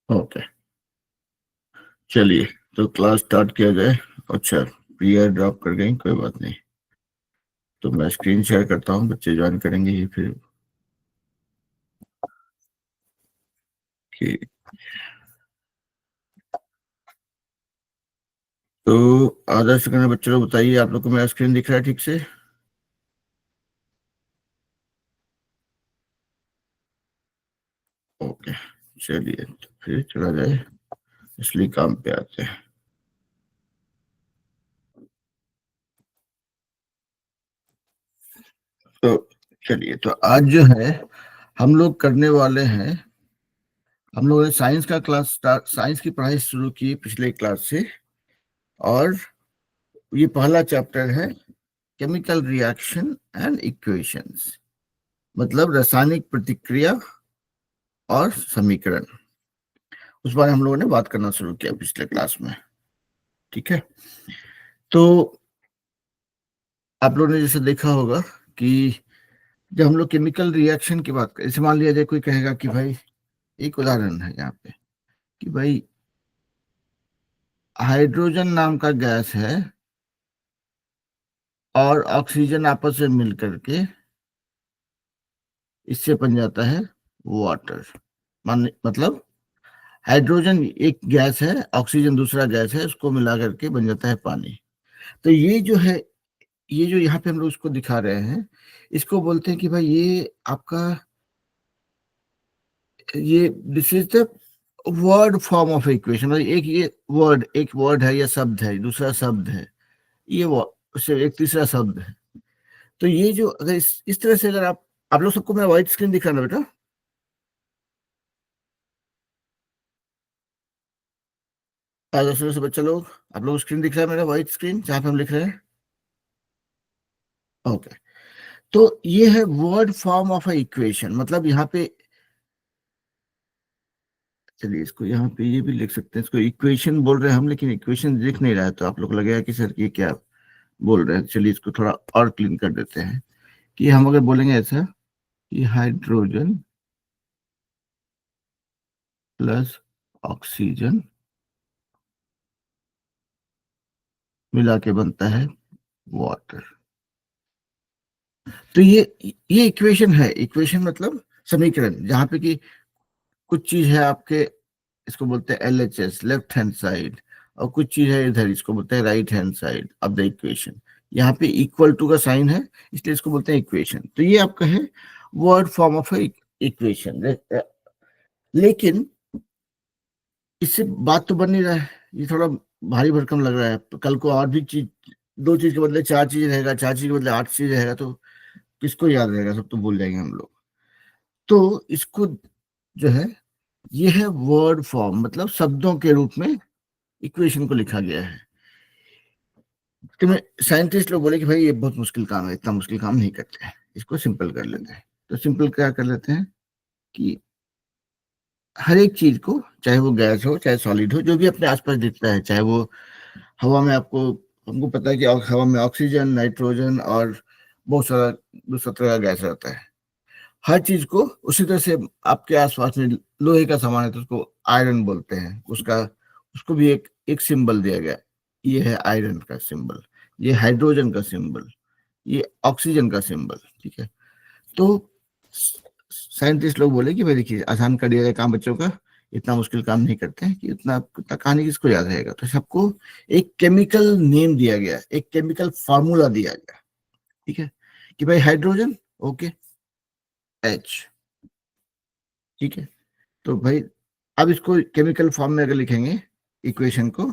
Okay, चलिए तो class start किया जाए। अच्छा, प्रिया ड्रॉप कर गई, कोई बात नहीं। तो मैं स्क्रीन शेयर करता हूँ, बच्चे ज्वाइन करेंगे ही फिर कि। तो आदर्श सेकंड बच्चे लोग बताइए, आप लोग को मेरा स्क्रीन दिख रहा है ठीक से? ओके, चलिए तो फिर चला जाए, इसलिए काम पे आते हैं। तो चलिए, तो आज जो है हम लोग करने वाले हैं, हम लोगों ने साइंस का क्लास स्टार्ट, साइंस की पढ़ाई शुरू की पिछले क्लास से। और ये पहला चैप्टर है केमिकल रिएक्शन एंड इक्वेशंस, मतलब रासायनिक प्रतिक्रिया और समीकरण। उस बारे में हम लोगों ने बात करना शुरू किया पिछले क्लास में। ठीक है, तो आप लोगों ने जैसे देखा होगा कि जब हम लोग केमिकल रिएक्शन की बात करें, जैसे मान लिया जाए कोई कहेगा कि भाई, एक उदाहरण है यहाँ पे कि भाई हाइड्रोजन नाम का गैस है और ऑक्सीजन आपस में मिल करके इससे बन जाता है वाटर। मान मतलब हाइड्रोजन एक गैस है, ऑक्सीजन दूसरा गैस है, उसको मिला करके बन जाता है पानी। तो ये जो है, ये जो यहाँ पे हम लोग उसको दिखा रहे हैं, इसको बोलते हैं कि भाई ये आपका, ये this is the word form of equation. मतलब एक ये वर्ड, एक वर्ड है या शब्द है, दूसरा शब्द है, ये उससे एक तीसरा शब्द है। तो ये जो अगर इस तरह से अगर आप लोग सबको मेरा व्हाइट स्क्रीन दिख रहा है ना बेटा? दस से बच्चा लोग, आप लोग स्क्रीन दिख रहा है मेरा, व्हाइट स्क्रीन जहाँ पे हम लिख रहे हैं? ओके, तो ये है word form of a equation. मतलब यहाँ पे, चलिए इसको यहाँ पे ये भी लिख सकते हैं, इसको इक्वेशन बोल रहे हैं हम, लेकिन इक्वेशन दिख नहीं रहा है, तो आप लोग को लगेगा कि सर ये क्या बोल रहे हैं। चलिए इसको थोड़ा और क्लीन कर देते हैं कि हम अगर बोलेंगे ऐसा कि हाइड्रोजन प्लस ऑक्सीजन मिला के बनता है वाटर। तो ये इक्वेशन है। इक्वेशन मतलब समीकरण, जहां पे कि कुछ चीज है आपके, इसको बोलते हैं LHS, लेफ्ट हैंड साइड, और कुछ चीज है इधर, इसको बोलते हैं right hand side of the equation. यहाँ पे इक्वल टू का साइन है, इसलिए इसको बोलते हैं इक्वेशन। तो ये आपका है वर्ड फॉर्म ऑफ इक्वेशन। लेकिन इससे बात तो बन नहीं रहा है, ये थोड़ा भारी भरकम लग रहा है। तो कल को और भी चीज, दो चीज के बदले चार चीज रहेगा, चार चीज के बदले आठ चीज रहेगा, तो किसको याद रहेगा? सब तो भूल जाएंगे हम लोग। तो इसको जो है, ये है वर्ड फॉर्म, मतलब शब्दों के रूप में इक्वेशन को लिखा गया है। तो मैं, साइंटिस्ट लोग बोले कि भाई ये बहुत मुश्किल काम है, इतना मुश्किल काम नहीं करते हैं, इसको सिंपल कर लेते हैं। तो सिंपल क्या कर लेते हैं कि हर एक चीज को, चाहे वो गैस हो चाहे सॉलिड हो, जो भी अपने आसपास दिखता है, चाहे वो हवा में, आपको हमको पता है कि हवा में ऑक्सीजन, नाइट्रोजन और बहुत सारा दूसरा तरह का गैस रहता है। हर चीज को उसी तरह से आपके आसपास में लोहे का सामान है तो उसको आयरन बोलते हैं, उसका, उसको भी एक सिंबल दिया गया। ये है आयरन का सिंबल, ये हाइड्रोजन का सिंबल, ये ऑक्सीजन का सिंबल। ठीक है, तो साइंटिस्ट लोग बोले कि भाई देखिए, आसान कर दिया जाए काम बच्चों का, इतना मुश्किल काम नहीं करते हैं कि उतना उतना कहानी किसको याद रहेगा। तो सबको एक केमिकल नेम दिया गया, एक केमिकल फार्मूला दिया गया। ठीक है, कि भाई हाइड्रोजन, ओके, H। ठीक है, तो भाई अब इसको केमिकल फॉर्म में अगर लिखेंगे इक्वेशन को,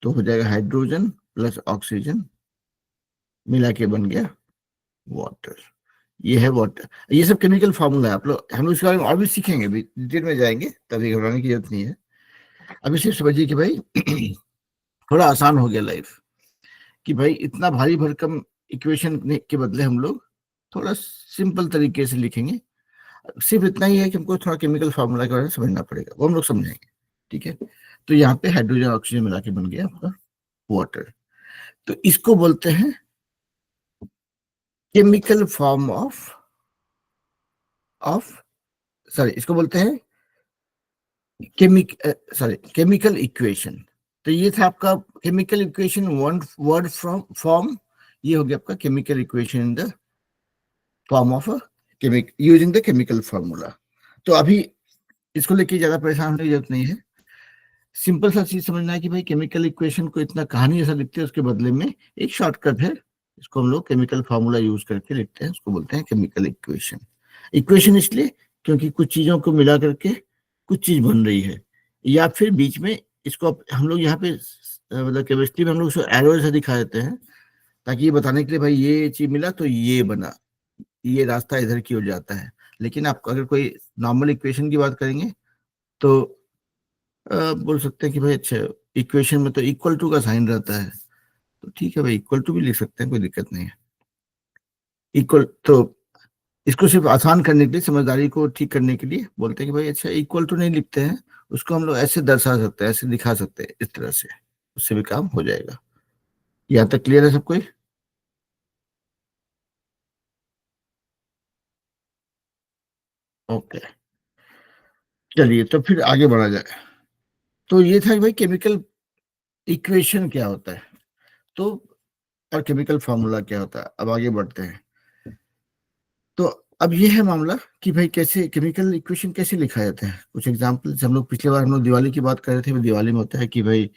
तो हो जाएगा हाइड्रोजन प्लस ऑक्सीजन मिला के बन गया वाटर। ये है वाटर। ये सब केमिकल फार्मूला है। आप लोग, हम लोग इसके बारे में और भी सीखेंगे, भी डिटेल में जाएंगे, तभी घबराने की जरूरत नहीं है। अभी सिर्फ समझिए कि भाई थोड़ा आसान हो गया लाइफ, कि भाई इतना भारी भरकम इक्वेशन के बदले हम लोग थोड़ा सिंपल तरीके से लिखेंगे। सिर्फ इतना ही है कि हमको थोड़ा केमिकल फार्मूला के बारे में समझना पड़ेगा, वो हम लोग समझेंगे। ठीक है, तो यहाँ पे हाइड्रोजन ऑक्सीजन मिला के बन गया आपका वाटर। तो इसको बोलते हैं chemical form of of sorry, इसको बोलते हैं केमिकल इक्वेशन। तो ये था आपका chemical equation one word from form. ये हो गया आपका chemical equation in the form of chemic using the chemical formula. तो अभी इसको लेके ज्यादा परेशान होने की जरूरत नहीं है। सिंपल सा चीज समझना है कि भाई केमिकल इक्वेशन को इतना कहानी ऐसा लिखते हैं, उसके बदले में एक शॉर्टकट है, इसको हम लोग केमिकल फार्मूला यूज करके लिखते हैं, उसको बोलते हैं केमिकल इक्वेशन। इक्वेशन इसलिए क्योंकि कुछ चीजों को मिला करके कुछ चीज बन रही है, या फिर बीच में इसको हम लोग यहाँ पे मतलब केमिस्ट्री में हम लोग उसको एरो से दिखा देते हैं, ताकि ये बताने के लिए भाई ये चीज मिला तो ये बना, ये रास्ता इधर की ओर जाता है। लेकिन आप अगर कोई नॉर्मल इक्वेशन की बात करेंगे तो बोल सकते हैं कि भाई अच्छा, इक्वेशन में तो इक्वल टू का साइन रहता है, तो ठीक है भाई इक्वल टू भी लिख सकते हैं, कोई दिक्कत नहीं है। इक्वल तो इसको सिर्फ आसान करने के लिए, समझदारी को ठीक करने के लिए बोलते हैं कि भाई अच्छा इक्वल टू नहीं लिखते हैं, उसको हम लोग ऐसे दर्शा सकते हैं, ऐसे दिखा सकते हैं, इस तरह से, उससे भी काम हो जाएगा। यहाँ तक क्लियर है सब कोई? ओके, चलिए तो फिर आगे बढ़ा जाए। तो ये था कि भाई केमिकल इक्वेशन क्या होता है, तो और केमिकल फार्मूला क्या होता है। अब आगे बढ़ते हैं। तो अब ये है मामला कि भाई कैसे केमिकल इक्वेशन कैसे लिखा जाता है। कुछ एग्जांपल, हम लोग पिछले बार हम लोग दिवाली की बात कर रहे थे, दिवाली में होता है कि भाई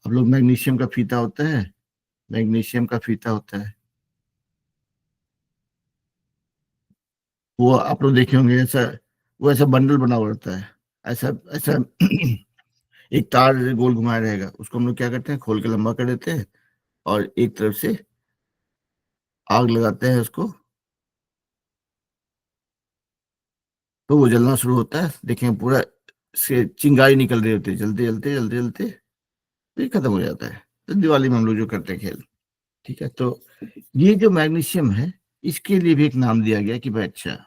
आप लोग मैग्नीशियम का फीता होता है, मैग्नीशियम का फीता होता है, वो आप लोग देखे होंगे ऐसा, वो ऐसा बंडल बना हुआ रहता है, ऐसा ऐसा एक तार गोल घुमाया रहेगा, उसको हम लोग क्या करते हैं, खोल के लंबा कर देते हैं और एक तरफ से आग लगाते हैं उसको, तो वो जलना शुरू होता है। देखें पूरा से चिंगारी निकल रही होती है, जलते जलते जलते जलते फिर खत्म हो जाता है। तो दिवाली में हम लोग जो करते हैं खेल, ठीक है। तो ये जो मैग्नीशियम है, इसके लिए भी एक नाम दिया गया कि भाई अच्छा,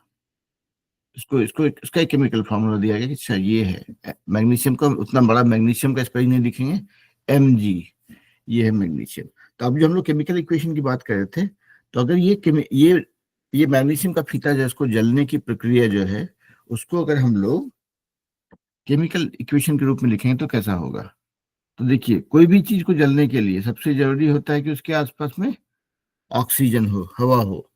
इसको इसको इसका एक केमिकल फॉर्मूला दिया गया कि अच्छा ये है मैग्नीशियम का, उतना बड़ा मैग्नीशियम का स्पेलिंग नहीं लिखेंगे, Mg, ये है मैग्नीशियम। तो अब जो हम लोग केमिकल इक्वेशन की बात कर रहे थे, तो अगर ये मैग्नीशियम का फीता जो है, उसको जलने की प्रक्रिया जो है, उसको अगर हम लोग केमिकल इक्वेशन के रूप में लिखेंगे तो कैसा होगा। तो देखिए, कोई भी चीज को जलने के लिए सबसे जरूरी होता है कि उसके आसपास में ऑक्सीजन हो, हवा हो।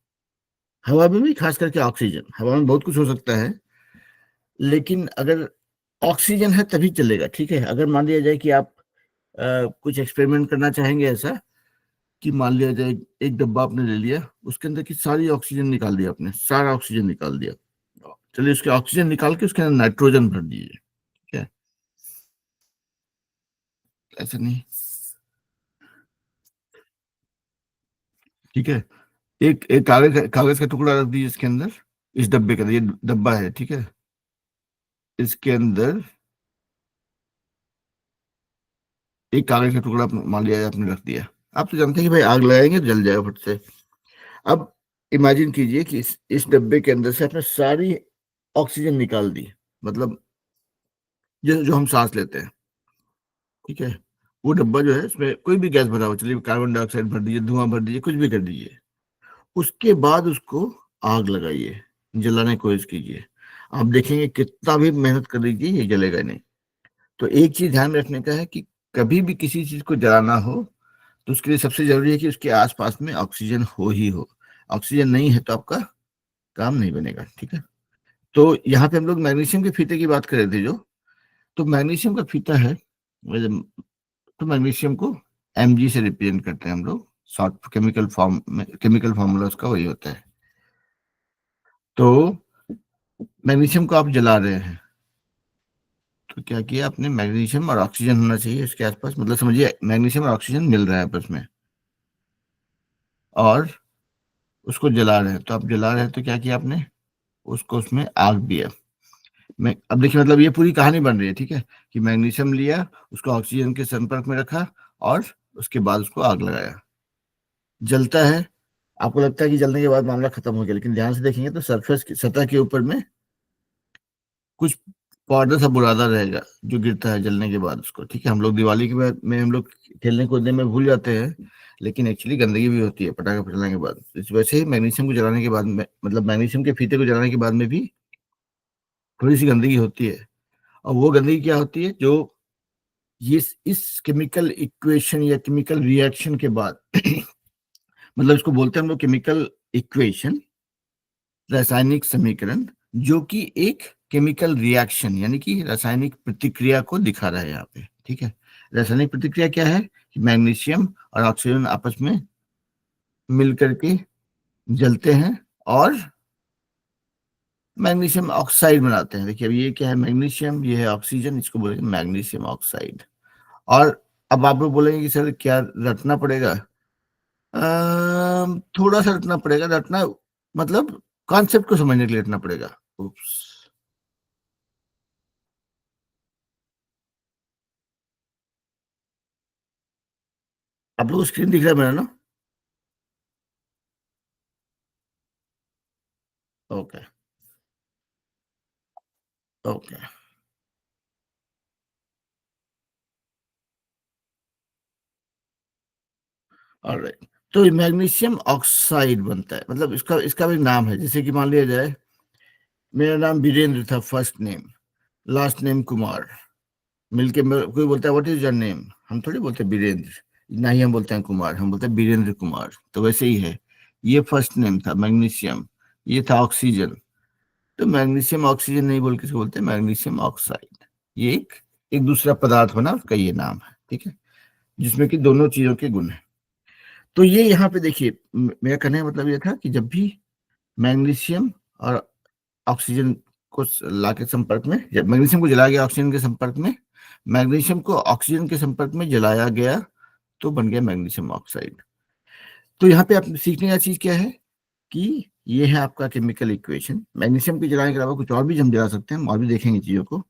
हवा में भी खास करके ऑक्सीजन, हवा में बहुत कुछ हो सकता है, लेकिन अगर ऑक्सीजन है तभी चलेगा, ठीक है। अगर मान लिया जाए कि आप कुछ एक्सपेरिमेंट करना चाहेंगे ऐसा, कि मान लिया जाए एक डब्बा आपने ले लिया, उसके अंदर की सारी ऑक्सीजन निकाल दिया आपने, सारा ऑक्सीजन निकाल दिया, चलिए उसके ऑक्सीजन निकाल के उसके अंदर नाइट्रोजन भर दीजिए, ठीक है। ऐसा नहीं, ठीक है। एक एक कागज का टुकड़ा रख दीजिए इसके अंदर, इस डब्बे के अंदर, ये डब्बा है, ठीक है, इसके अंदर एक कागज का टुकड़ा मान लिया आपने रख दिया। आप तो जानते हैं कि भाई आग लगाएंगे तो जल जाएगा फट से। अब इमेजिन कीजिए कि इस डब्बे के अंदर से आपने सारी ऑक्सीजन निकाल दी, मतलब जो जो हम सांस लेते हैं, ठीक है। वो डब्बा जो है, इसमें कोई भी गैस भरा हो, चलिए कार्बन डाइऑक्साइड भर दीजिए, धुआं भर दीजिए, कुछ भी कर दीजिए। उसके बाद उसको आग लगाइए, जलाने की कोशिश कीजिए, आप देखेंगे कितना भी मेहनत कर लीजिए ये जलेगा नहीं। तो एक चीज ध्यान रखने का है कि कभी भी किसी चीज को जलाना हो तो उसके लिए सबसे जरूरी है कि उसके आसपास में ऑक्सीजन हो ही हो। ऑक्सीजन नहीं है तो आपका काम नहीं बनेगा, ठीक है। तो यहाँ पे हम लोग मैग्नीशियम के फीते की बात कर रहे थे जो, तो मैग्नीशियम का फीता है, तो मैग्नीशियम को Mg से रिप्रेजेंट करते हैं हम लोग, शॉर्ट केमिकल फॉर्म में, केमिकल फॉर्मूला उसका वही होता है। तो मैग्नीशियम को आप जला रहे हैं, तो क्या किया आपने, मैग्नीशियम और ऑक्सीजन होना चाहिए इसके आसपास, मतलब समझिए मैग्नीशियम और ऑक्सीजन मिल रहा है आपस में, और उसको जला रहे हैं। तो आप जला रहे हैं तो क्या किया आपने, उसको उसमें आग दिया। मैं अब देखिए, मतलब ये पूरी कहानी बन रही है, ठीक है, कि मैग्नीशियम लिया, उसको ऑक्सीजन के संपर्क में रखा, और उसके बाद उसको आग लगाया, जलता है। आपको लगता है कि जलने के बाद मामला खत्म हो गया, लेकिन ध्यान से देखेंगे तो सरफेस की सतह के ऊपर में कुछ पाउडर सा बुरादा रहेगा जो गिरता है जलने के बाद उसको, ठीक है। हम लोग दिवाली के बाद में हम लोग खेलने कूदने में भूल जाते हैं, लेकिन एक्चुअली गंदगी भी होती है पटाखा फटने के बाद। इस वैसे ही मैग्नीशियम को जलाने के बाद में, मतलब मैग्नीशियम के फीते को जलाने के बाद में भी थोड़ी सी गंदगी होती है, और वो गंदगी क्या होती है, जो ये इस केमिकल इक्वेशन या केमिकल रिएक्शन के बाद मतलब इसको बोलते हैं हम लोग केमिकल इक्वेशन, रासायनिक समीकरण, जो कि एक केमिकल रिएक्शन यानी कि रासायनिक प्रतिक्रिया को दिखा रहा है यहाँ पे। ठीक है, रासायनिक प्रतिक्रिया क्या है कि मैग्नीशियम और ऑक्सीजन आपस में मिल करके जलते हैं और मैग्नीशियम ऑक्साइड बनाते हैं। देखिए अब ये क्या है, मैग्नीशियम, ये है ऑक्सीजन, इसको बोलेंगे मैग्नीशियम ऑक्साइड। और अब आप लोग बोलेंगे कि सर क्या रटना पड़ेगा? थोड़ा सा रटना पड़ेगा। रटना मतलब कॉन्सेप्ट को समझने के लिए रटना पड़ेगा। उप्स, आप लोग को स्क्रीन दिख रहा है मेरा ना? Okay, okay, alright. तो मैग्नीशियम ऑक्साइड बनता है, मतलब इसका इसका भी नाम है। जैसे कि मान लिया जाए मेरा नाम वीरेंद्र था, first name, last name Kumar. मिलके कोई बोलता है व्हाट इज योर नेम, हम थोड़ी बोलते वीरेंद्र, ना ही हम बोलते हैं कुमार, हम बोलते हैं वीरेंद्र कुमार। तो वैसे ही है, ये फर्स्ट नेम था मैग्नीशियम, ये था ऑक्सीजन। तो मैग्नीशियम ऑक्सीजन नहीं बोल के इसको बोलते हैं मैग्नीशियम ऑक्साइड। ये एक एक दूसरा पदार्थ बना, उसका ये नाम है। ठीक है, जिसमें कि दोनों चीजों के गुण है। तो ये यहाँ पे देखिए, मेरा कहने का मतलब ये था कि जब भी मैग्नीशियम और ऑक्सीजन को ला के संपर्क में, जब मैग्नीशियम को जलाया गया ऑक्सीजन के संपर्क में, मैग्नीशियम को ऑक्सीजन के संपर्क में जलाया गया, तो बन गया मैग्नीशियम ऑक्साइड। तो यहाँ पे आप सीखने का चीज क्या है कि ये है आपका केमिकल इक्वेशन। मैग्नीशियम के जलाने के अलावा कुछ और भी हम जला सकते हैं, हम और भी देखेंगे चीजों को।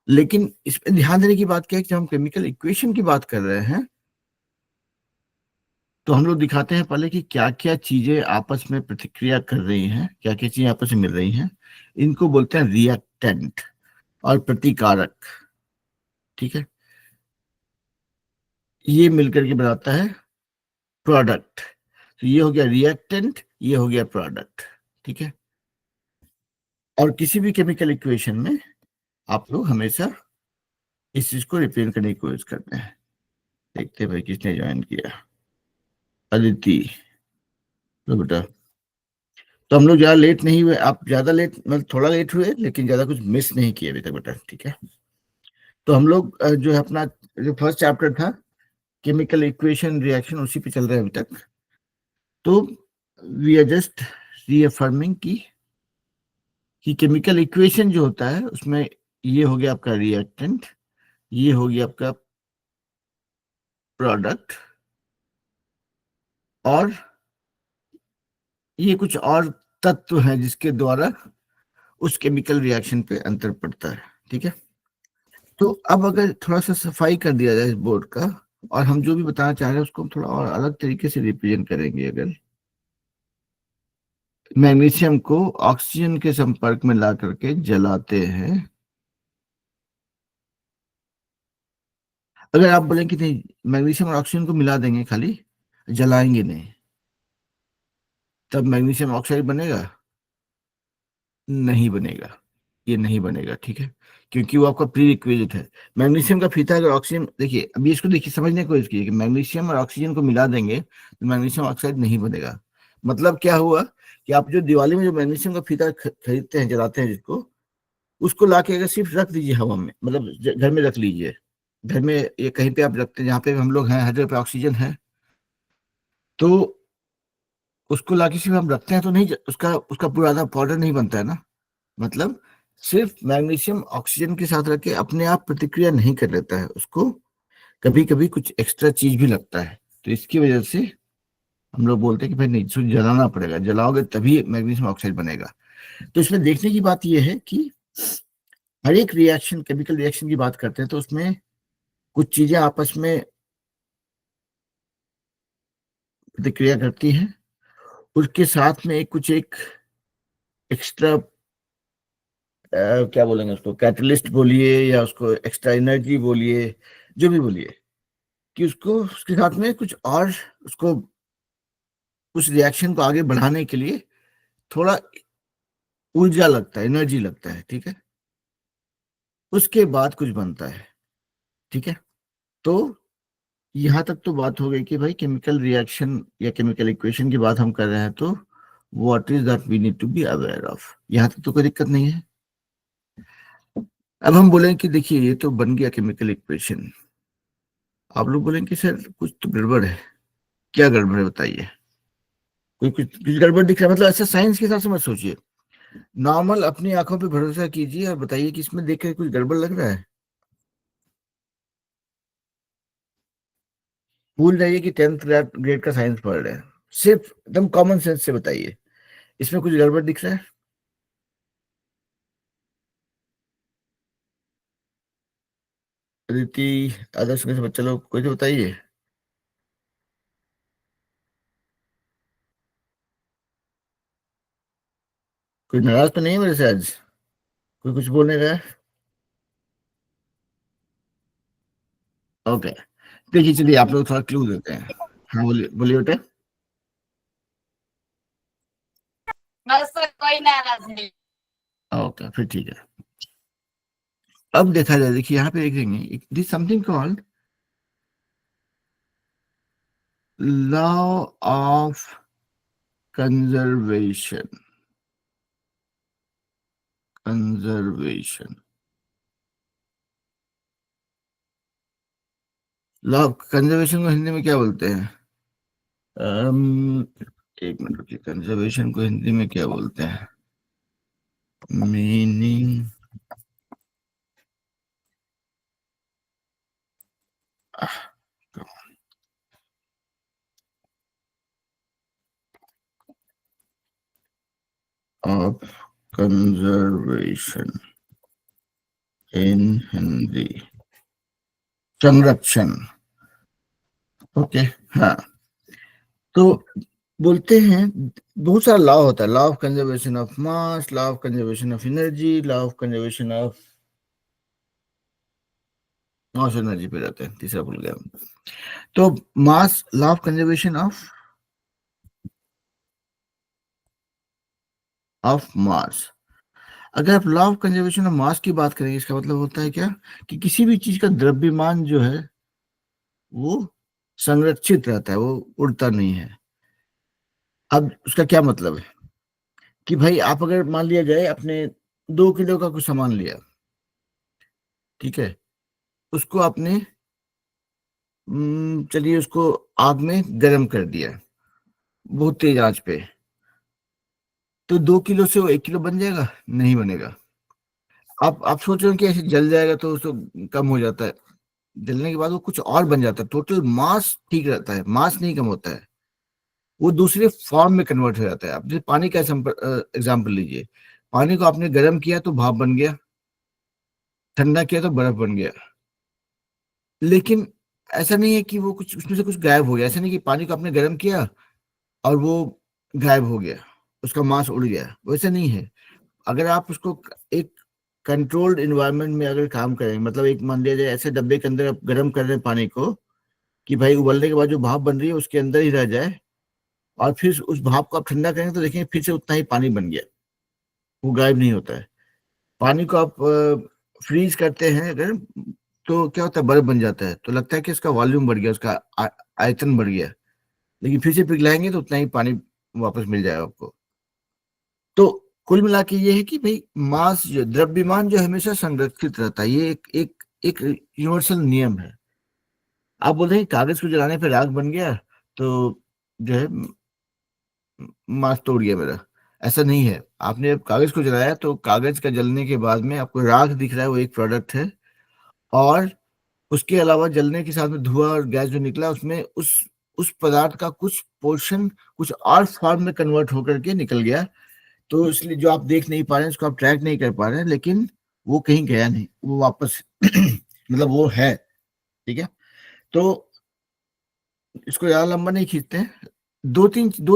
लेकिन इस पे ध्यान देने की बात क्या है कि जब हम केमिकल इक्वेशन की बात कर रहे हैं, तो हम लोग दिखाते हैं पहले कि क्या क्या चीजें आपस में प्रतिक्रिया कर रही हैं, क्या क्या चीजें आपस में मिल रही हैं। इनको बोलते हैं रिएक्टेंट और प्रतिकारक। ठीक है, ये मिलकर के बनाता है प्रोडक्ट। तो ये हो गया रिएक्टेंट, ये हो गया प्रोडक्ट। ठीक है, और किसी भी केमिकल इक्वेशन में आप लोग हमेशा इस चीज को रिप्रेजेंट करने की कोशिश करते हैं। देखते हैं भाई किसने ज्वाइन किया। अदिति, तो बेटा, तो हम लोग ज्यादा लेट नहीं हुए, आप ज्यादा लेट मतलब थोड़ा लेट हुए, लेकिन ज्यादा कुछ मिस नहीं किए अभी तक बेटा। ठीक है, तो हम लोग जो है अपना जो फर्स्ट चैप्टर था केमिकल इक्वेशन रिएक्शन, उसी पे चल रहे हैं अभी तक। तो वी आर जस्ट रीअफर्मिंग कि केमिकल इक्वेशन जो होता है उसमें ये हो गया आपका रिएक्टेंट, ये हो गया आपका प्रोडक्ट, और ये कुछ और तत्व हैं जिसके द्वारा उस केमिकल रिएक्शन पे अंतर पड़ता है। ठीक है, तो अब अगर थोड़ा सा सफाई कर दिया जाए इस बोर्ड का, और हम जो भी बताना चाह रहे हैं उसको हम थोड़ा और अलग तरीके से रिप्रेजेंट करेंगे। अगर मैग्नीशियम को ऑक्सीजन के संपर्क में ला करके जलाते हैं, अगर आप बोलें कि नहीं मैग्नीशियम और ऑक्सीजन को मिला देंगे खाली, जलाएंगे नहीं, तब मैग्नीशियम ऑक्साइड बनेगा? नहीं बनेगा, ये नहीं बनेगा। ठीक है, क्योंकि वो आपका प्री रिक्विजिट है। मैग्नीशियम का फीता अगर ऑक्सीजन, देखिए अभी इसको देखिए समझने की कोशिश कीजिए कि मैग्नीशियम और ऑक्सीजन को मिला देंगे तो मैग्नीशियम ऑक्साइड नहीं बनेगा। मतलब क्या हुआ कि आप जो दिवाली में जो मैग्नीशियम का फीता खरीदते हैं, जलाते हैं जिसको, उसको ला के अगर सिर्फ रख दीजिए हवा में, मतलब घर में रख लीजिए, घर में ये कहीं पे आप रखते हैं जहाँ पे हम लोग हैं, हर जगह पे ऑक्सीजन है, तो उसको ला के सिर्फ हम रखते हैं तो नहीं उसका उसका पूरा आधा पाउडर नहीं बनता है ना। मतलब सिर्फ मैग्नीशियम ऑक्सीजन के साथ रख के अपने आप प्रतिक्रिया नहीं कर लेता है, उसको कभी कभी कुछ एक्स्ट्रा चीज भी लगता है। तो इसकी वजह से हम लोग बोलते हैं कि भाई नहीं, इसको जलाना पड़ेगा, जलाओगे तभी मैग्नीशियम ऑक्साइड बनेगा। तो इसमें देखने की बात यह है कि हर एक रिएक्शन, केमिकल रिएक्शन की बात करते हैं तो उसमें कुछ चीजें आपस में प्रतिक्रिया करती हैं, उसके साथ में कुछ एक एक्स्ट्रा क्या बोलेंगे उसको, कैटलिस्ट बोलिए या उसको एक्स्ट्रा एनर्जी बोलिए, जो भी बोलिए, कि उसको उसके साथ में कुछ और, उसको उस रिएक्शन को आगे बढ़ाने के लिए थोड़ा ऊर्जा लगता है, एनर्जी लगता है। ठीक है, उसके बाद कुछ बनता है। ठीक है, तो यहां तक तो बात हो गई कि भाई केमिकल रिएक्शन या केमिकल इक्वेशन की बात हम कर रहे हैं, तो what is that we need to be aware of, यहां तक तो कोई दिक्कत नहीं है। अब हम बोलें कि देखिए ये तो बन गया केमिकल इक्वेशन, आप लोग बोलेंगे कि सर कुछ तो गड़बड़ है। क्या गड़बड़ है बताइए? कोई कुछ कुछ गड़बड़ दिख रहा है? मतलब ऐसा साइंस के हिसाब से मत सोचिए, नॉर्मल अपनी आंखों पे भरोसा कीजिए और बताइए कि इसमें देख कर कुछ गड़बड़ लग रहा है। भूल जाइए कि 10th ग्रेड का साइंस पढ़ रहे हैं, सिर्फ एकदम कॉमन सेंस से बताइए, इसमें कुछ गड़बड़ दिख रहा है? अदिति, आदर्श में से बच्चा लोग कोई तो बताइए। कोई नाराज तो नहीं है मेरे से आज? कोई कुछ बोलने रहा है? ओके, देखिए चलिए आप लोग थोड़ा क्लू देते हैं। हाँ बोलिए बोलिए बेटा। बस कोई नाराज नहीं। ओके फिर ठीक है। अब देखा जाए, देखिए यहाँ पे देखेंगे this something called law of conservation. Conservation, law of conservation को हिंदी में क्या बोलते हैं? एक मिनट रुकिए, कंजर्वेशन को हिंदी में क्या बोलते हैं? Meaning of conservation in Hindi, संरक्षण। ओके, हाँ। तो बोलते हैं बहुत सारा लॉ होता है, law of conservation of mass, law of conservation of energy, law of conservation of mass energy पे रहते हैं, तीसरा भूल गया। तो mass, law of conservation of mass. अगर आप law of conservation of mass की बात करेंगे, इसका मतलब होता है क्या, कि किसी भी चीज का द्रव्यमान जो है वो संरक्षित रहता है, वो उड़ता नहीं है। अब उसका क्या मतलब है कि भाई आप अगर मान लिया जाए आपने 2 किलो का कुछ सामान लिया, ठीक है, उसको आपने चलिए उसको आग में गर्म कर दिया बहुत तेज आंच पे, तो 2 किलो से वो 1 किलो बन जाएगा? नहीं बनेगा। आप सोच रहे हो कि ऐसे जल जाएगा तो उसको कम हो जाता है? जलने के बाद वो कुछ और बन जाता है, टोटल मास ठीक रहता है, मास नहीं कम होता है, वो दूसरे फॉर्म में कन्वर्ट हो जाता है। आप जैसे पानी का एग्जाम्पल लीजिए, पानी को आपने गर्म किया तो भाप बन गया, ठंडा किया तो बर्फ बन गया। लेकिन ऐसा नहीं है कि वो कुछ उसमें से कुछ गायब हो गया, ऐसा नहीं कि पानी को आपने गर्म किया और वो गायब हो गया, उसका मास उड़ गया, वैसा नहीं है। अगर आप उसको एक कंट्रोल्ड इन्वायरमेंट में अगर काम करें, मतलब एक मान लिया जाए ऐसे डब्बे के अंदर आप गर्म कर रहे हैं पानी को कि भाई उबलने के बाद जो भाप बन रही है उसके अंदर ही रह जाए, और फिर उस भाप को आप ठंडा करेंगे तो देखेंगे फिर से उतना ही पानी बन गया, वो गायब नहीं होता है। पानी को आप फ्रीज करते हैं अगर, तो क्या होता है, बर्फ बन जाता है, तो लगता है कि उसका वॉल्यूम बढ़ गया, उसका आयतन बढ़ गया, लेकिन फिर से पिघलाएंगे तो उतना ही पानी वापस मिल जाएगा आपको। तो कुल मिला के ये है कि भाई मास जो द्रव्यमान जो हमेशा संरक्षित रहता है, ये एक यूनिवर्सल नियम है। आप बोल रहे हैं कागज को जलाने पे राख बन गया तो जो है मास तोड़ गया मेरा, ऐसा नहीं है। आपने अब कागज को जलाया तो कागज का जलने के बाद में आपको राख दिख रहा है, वो एक प्रोडक्ट है, और उसके अलावा जलने के साथ में धुआं और गैस जो निकला उसमें उस पदार्थ का कुछ पोर्शन कुछ और फॉर्म में कन्वर्ट होकर के निकल गया। तो इसलिए जो आप देख नहीं पा रहे हैं, उसको आप ट्रैक नहीं कर पा रहे हैं, लेकिन वो कहीं गया नहीं, वो वापस मतलब वो है। ठीक है, तो इसको ज्यादा लंबा नहीं खींचते हैं। दो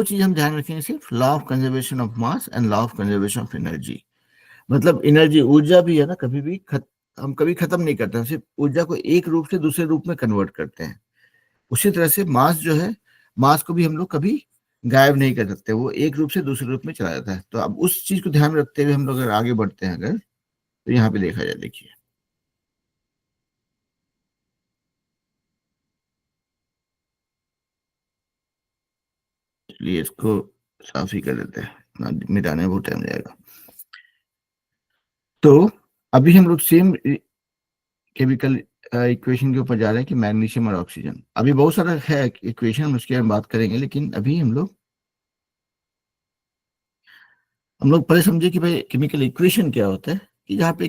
चीज हम ध्यान रखेंगे, सिर्फ law of conservation of mass and law of conservation of energy. मतलब एनर्जी ऊर्जा भी है ना, कभी भी हम कभी खत्म नहीं करते हैं, सिर्फ ऊर्जा को एक रूप से दूसरे रूप में कन्वर्ट करते हैं। उसी तरह से मास जो है, मास को भी हम लोग कभी गायब नहीं कर सकते, वो एक रूप से दूसरे रूप में चला जाता है। तो अब उस चीज को ध्यान रखते हुए हम लोग अगर आगे बढ़ते हैं अगर, तो यहाँ पे देखा जाए, देखिए चलिए इसको साफ ही कर देते हैं, ना मिटाने में बहुत टाइम जाएगा। तो अभी हम लोग सेम केमिकल इक्वेशन के ऊपर जा रहे हैं कि मैग्नीशियम और ऑक्सीजन। अभी बहुत सारा है इक्वेशन, हम उसके बारे में बात करेंगे, लेकिन अभी हम लोग पहले समझे कि भाई केमिकल इक्वेशन क्या होता है, कि जहाँ पे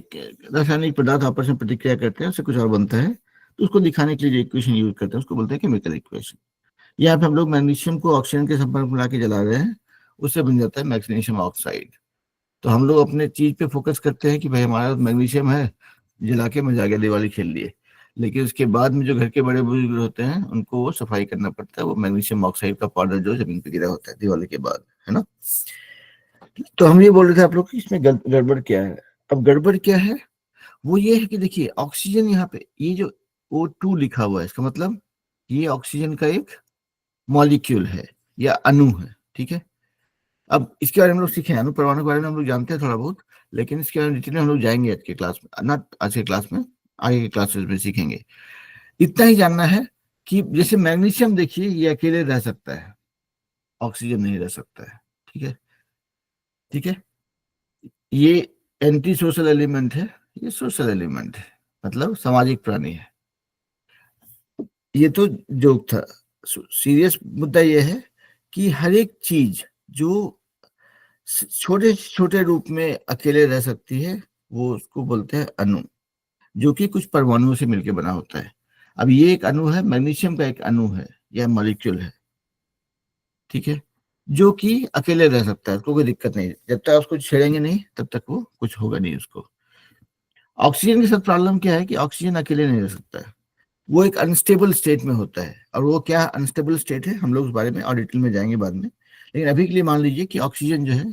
रासायनिक पदार्थ आपस में प्रतिक्रिया करते हैं, उससे कुछ और बनता है, तो उसको दिखाने के लिए जो इक्वेशन यूज करते हैं उसको बोलते हैं केमिकल इक्वेशन। यहाँ पे हम लोग मैग्नीशियम को ऑक्सीजन के संपर्क में लाके जला रहे हैं, उससे बन जाता है मैग्नीशियम ऑक्साइड। तो हम लोग अपने चीज पे फोकस करते हैं कि भाई हमारा मैग्नीशियम है, जला के मजा आ गया, दिवाली खेल लिए। लेकिन उसके बाद में जो घर के बड़े बुजुर्ग होते हैं उनको वो सफाई करना पड़ता है, वो मैग्नीशियम ऑक्साइड का पाउडर जो जमीन पे गिरा होता है दिवाली के बाद, है ना। तो हम ये बोल रहे थे आप लोग कि इसमें गड़बड़ क्या है। अब गड़बड़ क्या है, वो ये है कि देखिए ऑक्सीजन यहाँ पे ये जो O2 लिखा हुआ है, इसका मतलब ये ऑक्सीजन का एक मॉलिक्यूल है या अणु है, ठीक है। अब इसके बारे में हम लोग सीखे, अणु परमाणु के बारे में हम लोग जानते हैं थोड़ा बहुत, लेकिन इसके बारे में डिटेल में हम लोग जाएंगे आज के क्लास में, ना आज के क्लास में, आगे के क्लासेस में सीखेंगे। इतना ही जानना है कि जैसे मैग्नीशियम देखिए ये अकेले रह सकता है, ऑक्सीजन नहीं रह सकता है, ठीक है, ठीक है। ये एंटी सोशल एलिमेंट है, ये सोशल एलिमेंट है, मतलब सामाजिक प्राणी है। ये तो जोक था। सीरियस मुद्दा ये है कि हर एक चीज जो छोटे छोटे रूप में अकेले रह सकती है वो उसको बोलते हैं अणु, जो कि कुछ परमाणुओं से मिलकर बना होता है। अब ये एक अणु है, मैग्नीशियम का एक अणु है या मॉलिक्यूल है, ठीक है, जो कि अकेले रह सकता है, उसको कोई दिक्कत नहीं, जब तक उसको छेड़ेंगे नहीं तब तक वो कुछ होगा नहीं उसको। ऑक्सीजन के साथ प्रॉब्लम क्या है कि ऑक्सीजन अकेले नहीं रह सकता है, वो एक अनस्टेबल स्टेट में होता है। और वो क्या अनस्टेबल स्टेट है, हम लोग उस बारे में और डिटेल में जाएंगे बाद में। लेकिन अभी के लिए मान लीजिए कि ऑक्सीजन जो है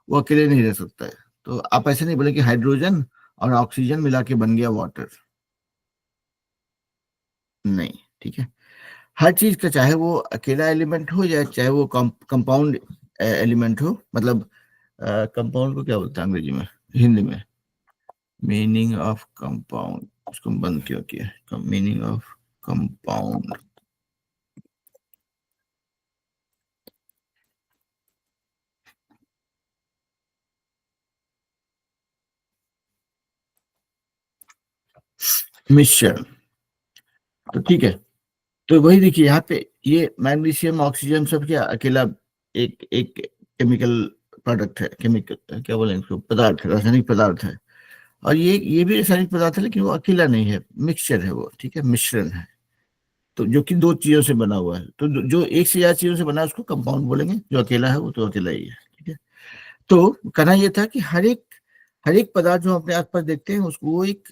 वो अकेले नहीं रह सकता है। तो आप ऐसे नहीं बोले कि हाइड्रोजन और ऑक्सीजन मिला के बन गया वाटर, नहीं, ठीक है। हर चीज का, चाहे वो अकेला एलिमेंट हो या चाहे वो कंपाउंड एलिमेंट हो, मतलब कंपाउंड को क्या बोलते हैं अंग्रेजी में, हिंदी में मीनिंग ऑफ कंपाउंड, उसको बंद क्यों किया, मीनिंग ऑफ कंपाउंड, मिक्सचर, तो ठीक है। तो वही देखिए यहाँ पे ये मैग्नीशियम ऑक्सीजन सब क्या अकेला एक एक केमिकल प्रोडक्ट है, केमिकल क्या बोले इसको, पदार्थ है, रासायनिक पदार्थ है। और ये भी रासायनिक पदार्थ है, लेकिन वो अकेला नहीं है, मिक्सचर है वो, ठीक है, मिश्रण है। तो जो कि दो चीजों से बना हुआ है, तो जो एक से ज्यादा चीजों से बना है उसको कंपाउंड बोलेंगे, जो अकेला है वो तो अकेला ही है, ठीक है। तो कहना ये था कि हर एक पदार्थ जो हम अपने आसपास देखते हैं उसको वो एक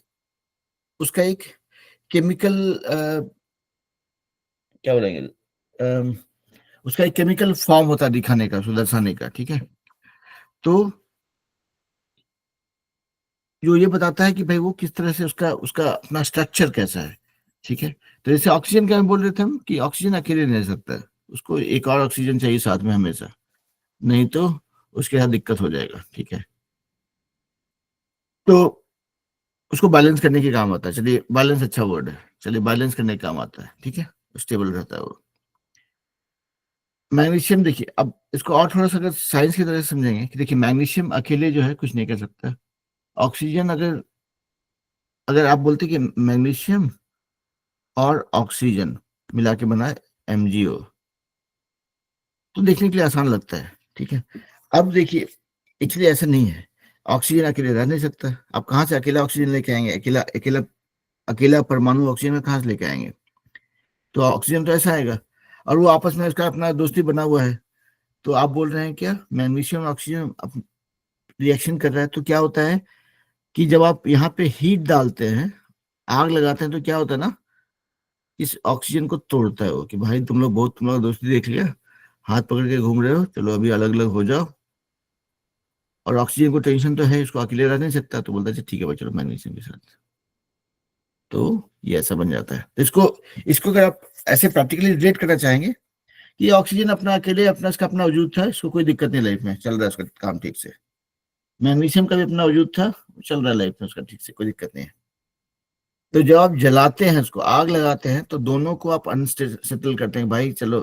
उसका एक केमिकल क्या बोलेंगे, उसका एक केमिकल फॉर्म होता है दिखाने का, उसको दर्शाने का, ठीक है। तो जो ये बताता है कि भाई वो किस तरह से उसका उसका अपना स्ट्रक्चर कैसा है, ठीक है। तो जैसे ऑक्सीजन का बोल रहे थे हम कि ऑक्सीजन अकेले नहीं रह सकता है, उसको एक और ऑक्सीजन चाहिए साथ में हमेशा, नहीं तो उसके साथ दिक्कत हो जाएगा, ठीक है। तो उसको बैलेंस करने के काम आता है, चलिए बैलेंस अच्छा वर्ड है, चलिए बैलेंस करने के काम आता है, ठीक है, स्टेबल रहता है वो। मैग्नीशियम देखिए, अब इसको और थोड़ा सा अगर साइंस की तरह से समझेंगे कि देखिए मैग्नीशियम अकेले जो है कुछ नहीं कर सकता। ऑक्सीजन अगर अगर आप बोलते कि मैग्नीशियम और ऑक्सीजन मिला के बना है MgO, तो देखने के लिए आसान लगता है, ठीक है। अब देखिए इसलिए ऐसा नहीं है, ऑक्सीजन अकेले रह नहीं सकता। आप कहाँ से अकेला ऑक्सीजन लेके आएंगे, अकेला अकेला अकेला परमाणु ऑक्सीजन में कहाँ से लेके आएंगे। तो ऑक्सीजन तो ऐसा आएगा, और वो आपस में उसका अपना दोस्ती बना हुआ है। तो आप बोल रहे हैं क्या, मैग्नीशियम ऑक्सीजन रिएक्शन कर रहा है, तो क्या होता है कि जब आप यहाँ पे हीट डालते हैं, आग लगाते हैं, तो क्या होता है ना, इस ऑक्सीजन को तोड़ता है वो, कि भाई तुम लोग दोस्ती देख लिया, हाथ पकड़ के घूम रहे हो, चलो अभी अलग अलग हो जाओ। और ऑक्सीजन को टेंशन तो है, इसको अकेले रह नहीं सकता, तो बोलता है ठीक है भाई चलो मैग्नीशियम के साथ। तो ये ऐसा बन जाता है। तो इसको इसको अगर आप ऐसे प्रैक्टिकली रिलेट करना चाहेंगे कि ऑक्सीजन अपना अकेले अपना इसका अपना वजूद था, इसको कोई दिक्कत नहीं, लाइफ में चल रहा है उसका काम ठीक से। मैग्नीशियम का भी अपना वजूद था, चल रहा है लाइफ में उसका ठीक से, कोई दिक्कत नहीं है। तो जब आप जलाते हैं, उसको आग लगाते हैं, तो दोनों को आप अनसेटल करते हैं, भाई चलो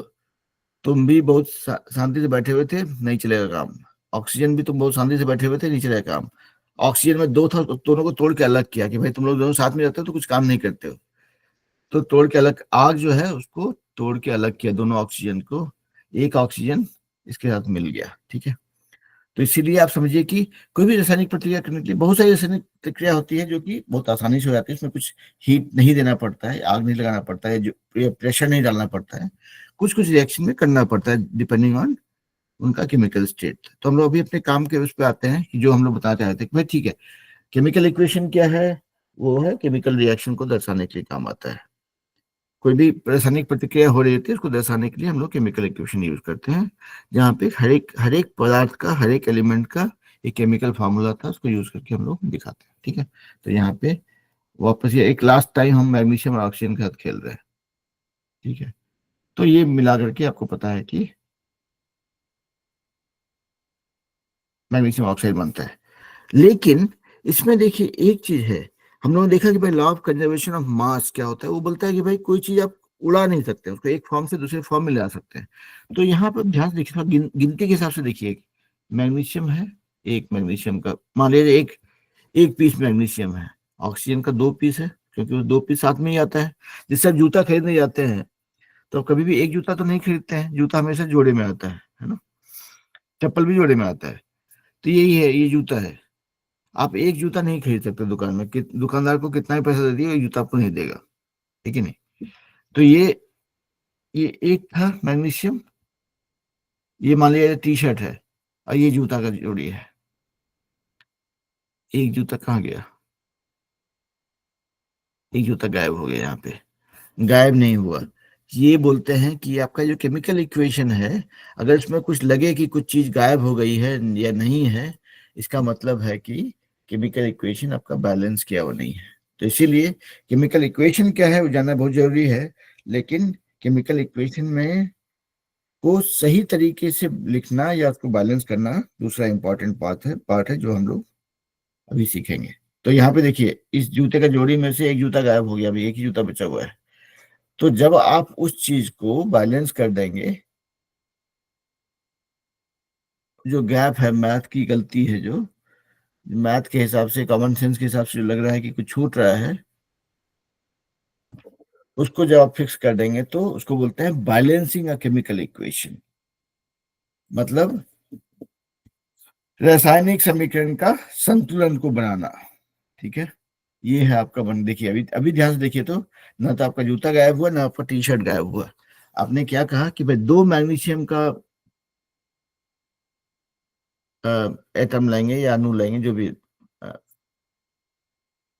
तुम भी बहुत शांति से बैठे हुए थे, नहीं चलेगा काम। ऑक्सीजन भी तुम बहुत शांति से बैठे हुए थे, नहीं चलेगा काम। ऑक्सीजन में दो था तो दोनों को तोड़ के अलग किया कि भाई तुम लोग दोनों साथ में रहते हो तो कुछ काम नहीं करते हो, तो तोड़ के अलग, आग जो है उसको तोड़ के अलग किया दोनों ऑक्सीजन को, एक ऑक्सीजन इसके साथ मिल गया, ठीक है। तो इसीलिए आप समझिए कि कोई भी रासायनिक प्रक्रिया करने के लिए बहुत सारी रासायनिक प्रक्रिया होती है जो कि बहुत आसानी से हो जाती है, इसमें कुछ हीट नहीं देना पड़ता है, आग नहीं लगाना पड़ता है, जो प्रेशर नहीं डालना पड़ता है, कुछ कुछ रिएक्शन में करना पड़ता है डिपेंडिंग ऑन उनका केमिकल स्टेट। तो हम लोग अभी अपने काम के उस पर आते हैं कि जो हम लोग बताना चाह रहे थे कि भाई ठीक है, केमिकल इक्वेशन क्या है, वो है केमिकल रिएक्शन को दर्शाने के लिए काम आता है। कोई भी रासायनिक प्रतिक्रिया हो रही होती है उसको दर्शाने के लिए हम लोग केमिकल इक्वेशन यूज करते हैं, जहाँ पे हर एक पदार्थ का, हर एक एलिमेंट का एक केमिकल फार्मूला था, उसको यूज करके हम लोग दिखाते हैं, ठीक है। तो यहाँ पे वापस ये एक लास्ट टाइम हम मैग्नीशियम और ऑक्सीजन के साथ खेल रहे हैं, ठीक है। तो ये मिला करके आपको पता है कि मैग्नीशियम ऑक्साइड बनता है। लेकिन इसमें देखिए एक चीज है, हम लोगों ने देखा कि भाई लॉ ऑफ कंजर्वेशन ऑफ मास क्या होता है, वो बोलता है कि भाई कोई चीज आप उड़ा नहीं सकते, उसको एक फॉर्म से दूसरे फॉर्म में ले आ सकते हैं। तो यहाँ पर ध्यान से देखिए, गिनती के हिसाब से देखिए, मैग्नीशियम है, एक मैग्नीशियम का मान लीजिए एक एक पीस मैग्नीशियम है, ऑक्सीजन का दो पीस है, क्योंकि वो दो पीस साथ में ही आता है। जिससे आप जूता खरीदने जाते हैं तो कभी भी एक जूता तो नहीं खरीदते हैं, जूता हमेशा जोड़े में आता है ना, चप्पल भी जोड़े में आता है। तो यही है, ये जूता है, आप एक जूता नहीं खरीद सकते दुकान में, दुकानदार को कितना ही पैसा दे दिए, जूता आपको नहीं देगा, ठीक है नहीं। तो ये एक था मैग्नीशियम, ये मान लीजिए टी शर्ट है और ये जूता का जोड़ी है, एक जूता कहाँ गया, एक जूता गायब हो गया, यहाँ पे गायब नहीं हुआ। ये बोलते हैं कि आपका जो केमिकल इक्वेशन है, अगर इसमें कुछ लगे कि कुछ चीज गायब हो गई है या नहीं है, इसका मतलब है कि केमिकल इक्वेशन आपका बैलेंस किया हुआ नहीं है। तो इसीलिए केमिकल इक्वेशन क्या है वो जानना बहुत जरूरी है, लेकिन केमिकल इक्वेशन में को सही तरीके से लिखना या उसको बैलेंस करना दूसरा इंपॉर्टेंट पार्ट है जो हम लोग अभी सीखेंगे। तो यहाँ पे देखिए, इस जूते का जोड़ी में से एक जूता गायब हो गया, अभी एक ही जूता बचा हुआ है। तो जब आप उस चीज को बैलेंस कर देंगे, जो गैप है, मैथ की गलती है, जो मैथ के हिसाब से, कॉमन सेंस के हिसाब से जो लग रहा है कि कुछ छूट रहा है, उसको जब आप फिक्स कर देंगे तो उसको बोलते हैं बैलेंसिंग अ केमिकल इक्वेशन, मतलब रासायनिक समीकरण का संतुलन को बनाना, ठीक है। ये है आपका बन, देखिए अभी अभी ध्यान से देखिए, तो ना तो आपका जूता गायब हुआ, ना आपका टी शर्ट गायब हुआ। आपने क्या कहा कि भाई दो मैग्नीशियम का एटम लेंगे या अणु लेंगे, जो भी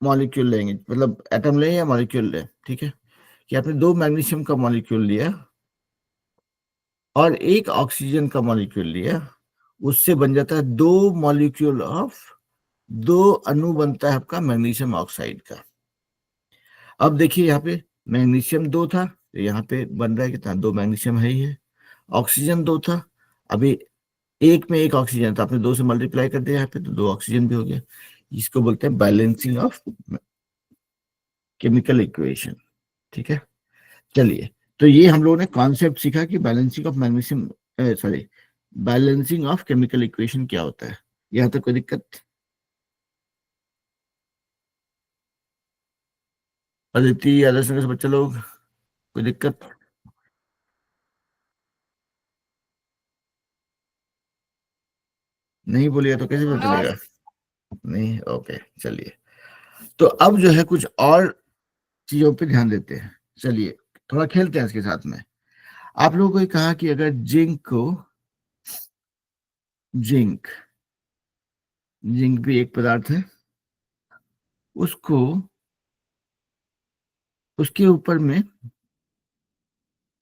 मॉलिक्यूल लेंगे, मतलब एटम लें या मॉलिक्यूल लें, ठीक है, कि आपने दो मैग्नीशियम का मॉलिक्यूल लिया और एक ऑक्सीजन का मॉलिक्यूल लिया, उससे बन जाता है दो मॉलिक्यूल ऑफ, दो अणु बनता है आपका मैग्नीशियम ऑक्साइड का। अब देखिए यहाँ पे मैग्नीशियम दो था, तो यहाँ पे बन रहा है कितना, दो मैग्नीशियम है ही है। ऑक्सीजन दो था, अभी एक में एक ऑक्सीजन, तो आपने दो से मल्टीप्लाई कर दिया यहाँ पे, तो दो ऑक्सीजन भी हो गया। इसको बोलते हैं बैलेंसिंग ऑफ केमिकल इक्वेशन, ठीक है। चलिए, तो ये हम लोगों ने कॉन्सेप्ट सीखा कि balancing of magnesium, sorry, balancing of chemical equation क्या होता है। यहाँ तक कोई दिक्कत? अदिति, आदर्श नगर से बच्चे लोग, कोई दिक्कत? नहीं बोलिए तो कैसे पता चलेगा? नहीं, ओके, चलिए। तो अब जो है कुछ और चीजों पे ध्यान देते हैं, चलिए थोड़ा खेलते हैं इसके साथ में। आप लोगों को ये कहा कि अगर जिंक जिंक भी एक पदार्थ है, उसको, उसके ऊपर में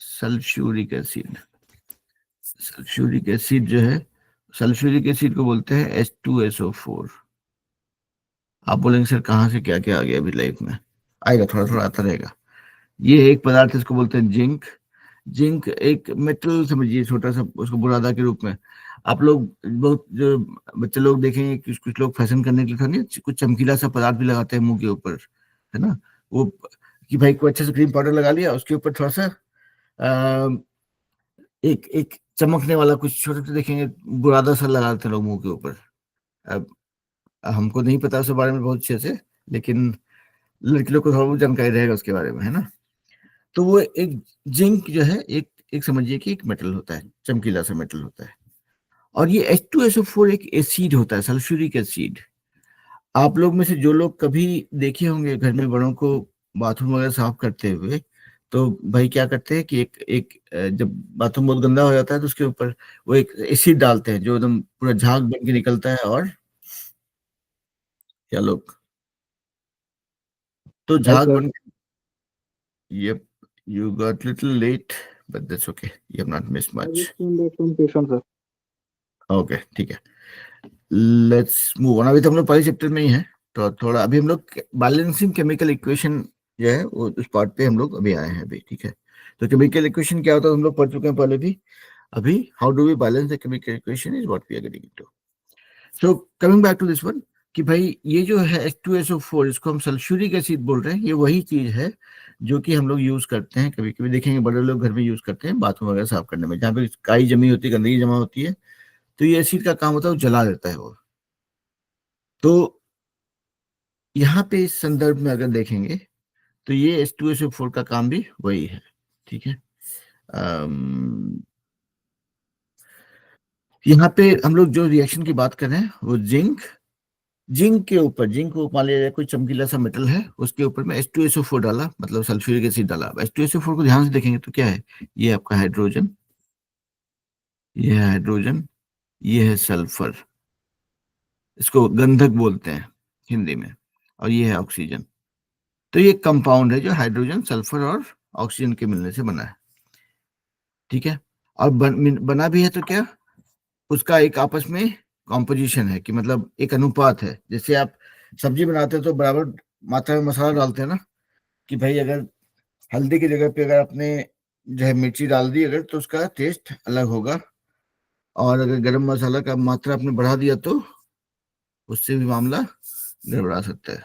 सल्फ्यूरिक एसिड, सल्फ्यूरिक एसिड जो है, सल्फ्यूरिक एसिड को बोलते हैं H2SO4। आप बोलेंगे सर कहाँ से क्या क्या आ गया अभी लाइफ में, आएगा, थोड़ा थोड़ा आता रहेगा। ये एक पदार्थ है, इसको बोलते हैं जिंक। जिंक एक मेटल समझिए, छोटा सा, उसको बुरादा के रूप में। आप लोग बहुत जो बच्चे लोग देखेंगे, कुछ कुछ लोग फैशन करने के लिए नहीं, कुछ चमकीला सा पदार्थ भी लगाते हैं मुंह के ऊपर, है ना, वो कि भाई को अच्छे से क्रीम पाउडर लगा लिया, उसके ऊपर थोड़ा सा एक एक चमकने वाला कुछ छोटे छोटे देखेंगे, बुरादा सा लगाते हैं लोग मुंह के ऊपर। अब हमको नहीं पता उसके बारे में बहुत अच्छे से, लेकिन लड़की लोग को थोड़ा बहुत जानकारी रहेगा उसके बारे में, है ना। तो वो एक जिंक जो है, एक एक समझिए कि एक मेटल होता है, चमकीला सा मेटल होता है। और ये H2SO4 एक एसिड होता है, सल्फ्यूरिक एसिड। आप लोग में से जो लोग कभी देखे होंगे घर में बड़ों को बाथरूम वगैरह साफ करते हुए, तो भाई क्या करते हैं कि जब बाथरूम बहुत गंदा हो जाता है तो उसके ऊपर वो एक एसिड डालते हैं जो एकदम पूरा झाग बन के निकलता है। और क्या लोग, तो Yes, झाग sir. बन के, yep, you got little late, but that's okay, you have not missed I much. just came back from tuition, sir. Okay, ठीक है, लेट्स मूव ऑन। अभी तो हम लोग पहले चैप्टर में ही हैं, तो थोड़ा अभी हम लोग बैलेंसिंग केमिकल इक्वेशन जो है वो उस पार्ट पे हम लोग अभी आए हैं अभी, ठीक है। तो केमिकल इक्वेशन क्या होता है हम लोग पढ़ चुके हैं पहले भी। अभी how do we balance the chemical equation is what we are getting into. So coming back to this one, कि भाई ये जो है H2SO4, इसको हम सल्फ्यूरिक एसिड बोल रहे हैं। ये वही चीज है जो कि हम लोग यूज करते हैं, कभी कभी देखेंगे बड़े लोग घर में यूज करते हैं बाथरूम वगैरह साफ करने में, जहाँ पे काई जमी होती है, गंदगी जमा होती है, तो ये एसिड का काम होता है वो जला देता है वो। तो यहाँ पे इस संदर्भ में अगर देखेंगे तो ये H2SO4 का काम भी वही है, ठीक है। यहाँ पे हम लोग जो रिएक्शन की बात कर रहे हैं वो जिंक के ऊपर, जिंक को मान लिया कोई चमकीला सा मेटल है, उसके ऊपर में H2SO4 डाला, मतलब सल्फ्यूरिक एसिड डाला। H2SO4 को ध्यान से देखेंगे तो क्या है, ये आपका हाइड्रोजन, ये है हाइड्रोजन, ये है सल्फर, इसको गंधक बोलते हैं हिंदी में, और ये है ऑक्सीजन। तो ये कंपाउंड है जो हाइड्रोजन, सल्फर और ऑक्सीजन के मिलने से बना है, ठीक है। और बना भी है तो क्या, उसका एक आपस में कॉम्पोजिशन है, कि मतलब एक अनुपात है। जैसे आप सब्जी बनाते हैं तो बराबर मात्रा में मसाला डालते हैं ना, कि भाई अगर हल्दी की जगह पे अगर आपने जो है मिर्ची डाल दी अगर, तो उसका टेस्ट अलग होगा। और अगर गरम मसाला का मात्रा आपने बढ़ा दिया तो उससे भी मामला गड़बड़ा सकता है।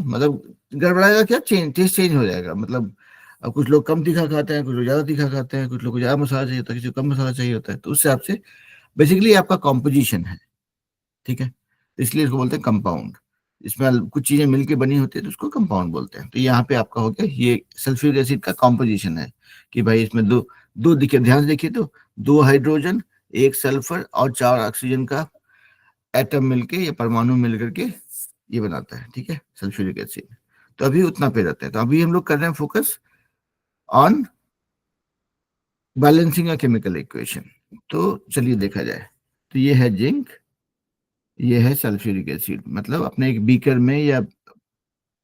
मतलब गड़बड़ाएगा क्या, टेस्ट चेंज हो जाएगा। मतलब अब कुछ लोग कम तीखा खाते हैं, कुछ लोग ज्यादा तीखा खाते हैं, कुछ लोग को ज्यादा मसाला चाहिए होता है, किसी को कम मसाला चाहिए होता है। तो उस हिसाब से बेसिकली आपका कॉम्पोजिशन है, ठीक है। तो इसलिए इसको बोलते हैं कंपाउंड। इसमें कुछ चीजें मिलके बनी होती है तो उसको कंपाउंड बोलते हैं। तो यहाँ पे आपका हो गया ये सल्फ्यूरिक एसिड का कॉम्पोजिशन है, कि भाई इसमें दो दो दिखे, ध्यान से देखिए तो, 2 हाइड्रोजन, 1 सल्फर और 4 ऑक्सीजन का एटम मिलके या परमाणु मिलकर के ये बनाता है, ठीक है, सल्फ्यूरिक एसिड। तो अभी उतना पे रहता है। तो अभी हम लोग कर रहे हैं focus on balancing a chemical equation. तो चलिए देखा जाए, तो ये है जिंक, ये है सल्फ्यूरिक एसिड। मतलब अपने एक बीकर में या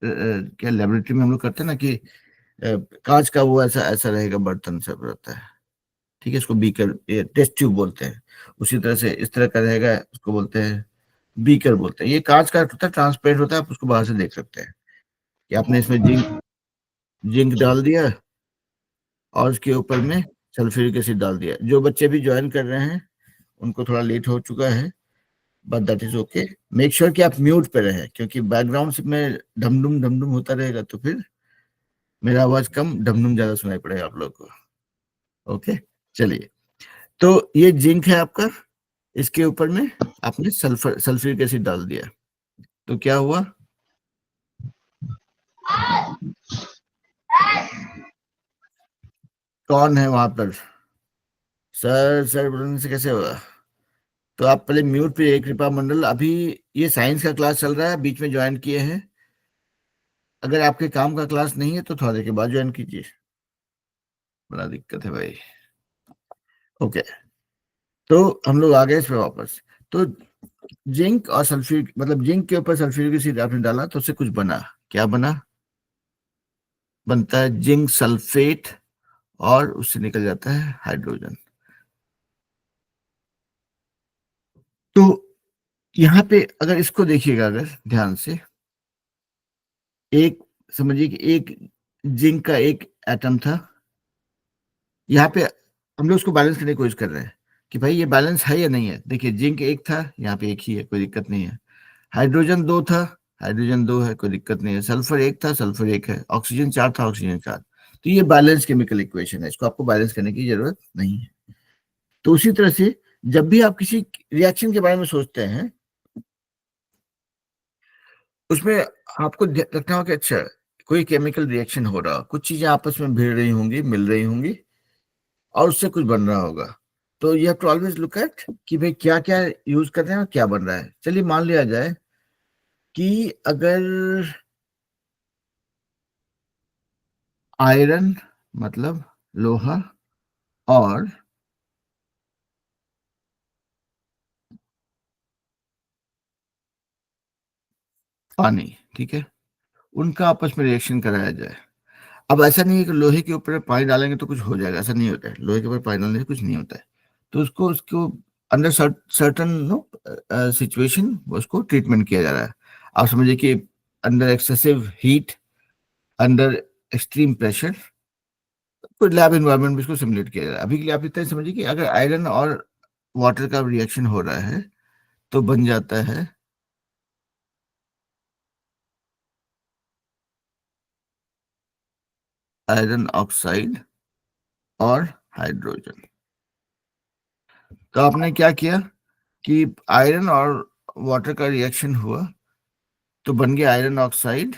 क्या लेबोरेटरी में हम लोग करते हैं ना कि कांच का वो ऐसा ऐसा रहेगा, बर्तन सब रहता है, ठीक है, इसको बीकर, टेस्ट ट्यूब बोलते हैं। उसी तरह से इस तरह का रहेगा, उसको बोलते हैं बीकर बोलते हैं। ये कांच का होता है, ट्रांसपेरेंट होता है, आप उसको बाहर से देख सकते हैं कि आपने इसमें जिंक जिंक डाल दिया और उसके ऊपर में सल्फ्यूरिक एसिड डाल दिया। जो बच्चे भी ज्वाइन कर रहे हैं उनको थोड़ा लेट हो चुका है, but that is okay. Make sure कि आप म्यूट पे रहें, क्योंकि बैकग्राउंड से में ढमढुम होता रहेगा तो फिर मेरा आवाज कम, ढमढुम ज्यादा सुनाई पड़ेगा आप लोग को। ओके, चलिए। तो ये जिंक है आपका, इसके ऊपर में आपने सल्फ्यूरिक एसिड डाल दिया, तो क्या हुआ, कौन है वहां पर, सर सर बोलने से कैसे होगा। तो आप पहले म्यूट पे, एक कृपा मंडल, अभी ये साइंस का क्लास चल रहा है, बीच में ज्वाइन किए हैं। अगर आपके काम का क्लास नहीं है तो थोड़ा देर के बाद ज्वाइन कीजिए, बड़ा दिक्कत है भाई। ओके, तो हम लोग आ गए इस पे वापस। तो जिंक और सल्फ्यूरिक, मतलब जिंक के ऊपर सल्फ्यूरिक एसिड आपने डाला तो उससे कुछ बना, क्या बना, बनता है जिंक सल्फेट, और उससे निकल जाता है हाइड्रोजन। तो यहाँ पे अगर इसको देखिएगा अगर ध्यान से, एक समझिए कि एक जिंक का एक एटम था, यहाँ पे हम लोग उसको बैलेंस करने की कोशिश कर रहे हैं कि भाई ये बैलेंस है या नहीं है। देखिए जिंक एक था, यहाँ पे एक ही है, कोई दिक्कत नहीं है। हाइड्रोजन 2 था, हाइड्रोजन 2 है, कोई दिक्कत नहीं है। सल्फर 1 था, सल्फर 1 है। ऑक्सीजन 4 था, ऑक्सीजन 4। तो ये बैलेंस केमिकल इक्वेशन है, इसको आपको बैलेंस करने की जरूरत नहीं है। तो उसी तरह से जब भी आप किसी रिएक्शन के बारे में सोचते हैं, उसमें आपको रखना होगा कि अच्छा कोई केमिकल रिएक्शन हो रहा, कुछ चीजें आपस में भिड़ रही होंगी, मिल रही होंगी, और उससे कुछ बन रहा होगा। तो you have to always look at कि भाई क्या क्या यूज कर रहे हैं और क्या बन रहा है। चलिए मान लिया जाए कि अगर आयरन मतलब लोहा और पानी, ठीक है, उनका आपस में रिएक्शन कराया जाए। अब ऐसा नहीं है कि लोहे के ऊपर पानी डालेंगे तो कुछ हो जाएगा, ऐसा नहीं होता है। लोहे के ऊपर पानी डालने से कुछ नहीं होता है। तो उसको उसको अंडर सर्टन नो सिचुएशन उसको ट्रीटमेंट किया जा रहा है। आप समझिए कि under excessive heat, under extreme pressure, कोई लैब इन्वायरमेंट में इसको सिमुलेट किया जा रहा है। अभी के लिए आप इतना ही समझिए कि अगर आयरन और वाटर का रिएक्शन हो रहा है तो बन जाता है आयरन ऑक्साइड और हाइड्रोजन। तो आपने क्या किया कि आयरन और वाटर का रिएक्शन हुआ तो बन गया आयरन ऑक्साइड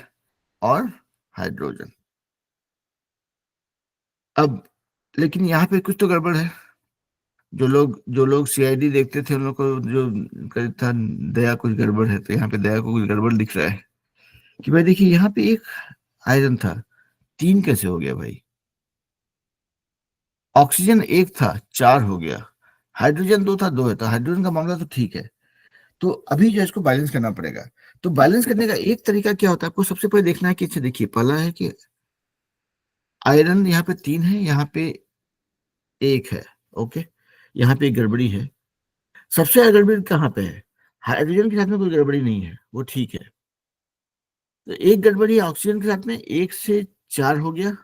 और हाइड्रोजन। अब लेकिन यहाँ पे कुछ तो गड़बड़ है। जो लोग सीआईडी देखते थे उन लोग को जो करीब था दया कुछ गड़बड़ है, तो यहाँ पे दया को कुछ गड़बड़ दिख रहा है कि भाई देखिए यहाँ पे एक आयरन था, तीन कैसे हो गया भाई? ऑक्सीजन एक था, चार हो गया। हाइड्रोजन दो था, दो है। तो हाइड्रोजन का मामला तो ठीक है। तो अभी जो है इसको बैलेंस करना पड़ेगा। तो बैलेंस करने का एक तरीका क्या होता है, आपको सबसे पहले देखना है कि अच्छा देखिए, पहला है कि आयरन यहाँ पे तीन है, यहाँ पे एक है, ओके, यहाँ पे एक गड़बड़ी है। सबसे ज्यादा गड़बड़ी कहाँ पे है? हाइड्रोजन के साथ में कोई गड़बड़ी नहीं है, वो ठीक है। तो एक गड़बड़ी है ऑक्सीजन के साथ में, एक से चार हो गया,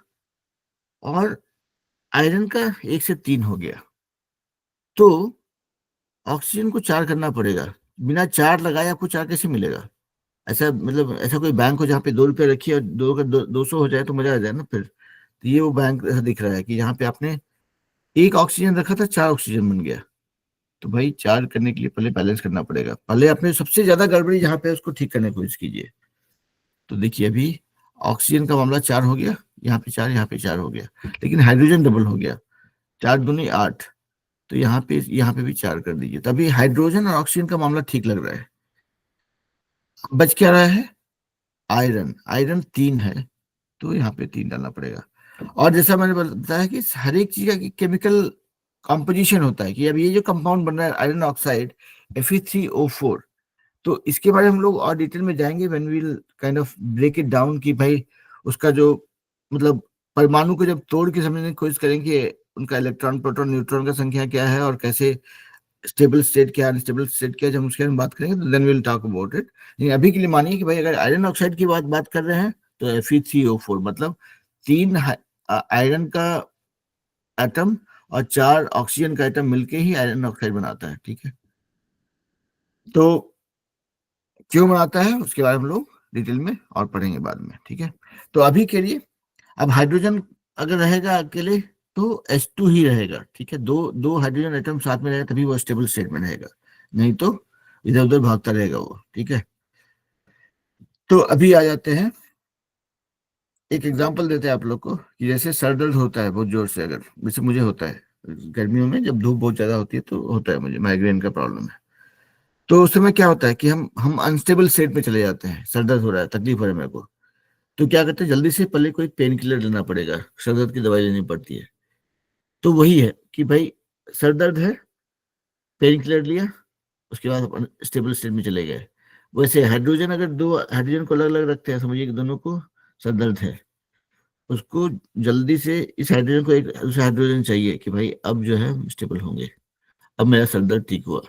और आयरन का एक से तीन हो गया। तो ऑक्सीजन को चार करना पड़ेगा। बिना चार लगाए आपको चार कैसे मिलेगा? ऐसा मतलब ऐसा कोई बैंक हो जहाँ पे 2 रुपये रखिए और दो का 200 हो जाए तो मजा आ जाए ना फिर। तो ये वो बैंक ऐसा दिख रहा है कि यहाँ पे आपने एक ऑक्सीजन रखा था, चार ऑक्सीजन बन गया। तो भाई चार करने के लिए पहले बैलेंस करना पड़ेगा। पहले अपने सबसे ज्यादा गड़बड़ी जहाँ पे है, उसको ठीक करने की कोशिश कीजिए। तो देखिए अभी ऑक्सीजन का मामला चार हो गया, यहाँ पे चार, यहाँ पे चार हो गया, लेकिन हाइड्रोजन डबल हो गया, चार दूनी आठ। तो यहाँ पे भी चार कर दीजिए। तभी हाइड्रोजन और ऑक्सीजन का मामला ठीक लग रहा है। बच क्या रहा है? आयरन। आयरन तीन है, तो यहाँ पे तीन डालना पड़ेगा। और जैसा मैंने बताया कि हर एक चीज का केमिकल कॉम्पोजिशन होता है कि अब ये जो कंपाउंड बन रहा है आयरन ऑक्साइड Fe3O4, तो इसके बारे में हम लोग और डिटेल में जाएंगे when we will kind of break it down कि भाई उसका जो मतलब परमाणु को जब तोड़ के समझने की कोशिश करेंगे कि उनका इलेक्ट्रॉन प्रोटॉन न्यूट्रॉन का संख्या क्या है और कैसे स्टेबल स्टेट क्या, अनस्टेबल स्टेट क्या, जब हम उसके बारे में बात करेंगे तो then will talk about it. लेकिन अभी के लिए मानिए कि भाई अगर आयरन ऑक्साइड की बात कर रहे हैं तो Fe3O4 मतलब तीन आयरन का एटम और चार ऑक्सीजन का एटम मिलके ही आयरन ऑक्साइड बनाता है, ठीक है। तो क्यों बनाता है उसके बारे में हम लोग डिटेल में और पढ़ेंगे बाद में, ठीक है। तो अभी के लिए अब हाइड्रोजन अगर रहेगा अकेले तो H2 ही रहेगा, ठीक है। दो दो हाइड्रोजन एटम साथ में रहेगा तभी वो स्टेबल स्टेट में रहेगा, नहीं तो इधर उधर भागता रहेगा वो, ठीक है। तो अभी आ जाते हैं, एक एग्जांपल देते हैं आप लोग को कि जैसे सर दर्द होता है बहुत जोर से, अगर जैसे मुझे होता है गर्मियों में जब धूप बहुत ज्यादा होती है तो होता है, मुझे माइग्रेन का प्रॉब्लम है। तो उस समय क्या होता है कि हम अनस्टेबल स्टेट में चले जाते हैं, सर दर्द हो रहा है, तकलीफ हो रहा है मेरे को। तो क्या करते हैं, जल्दी से पहले कोई पेन किलर लेना पड़ेगा, सर दर्द की दवाई लेनी पड़ती है। तो वही है कि भाई सर दर्द है, पेन किलर लिया, उसके बाद अपन स्टेबल स्टेट में चले गए। वैसे हाइड्रोजन, अगर दो हाइड्रोजन को अलग अलग रखते हैं, समझिए कि दोनों को सर दर्द है, उसको जल्दी से इस हाइड्रोजन को एक दूसरा हाइड्रोजन चाहिए कि भाई अब जो है स्टेबल होंगे, अब मेरा सर दर्द ठीक हुआ।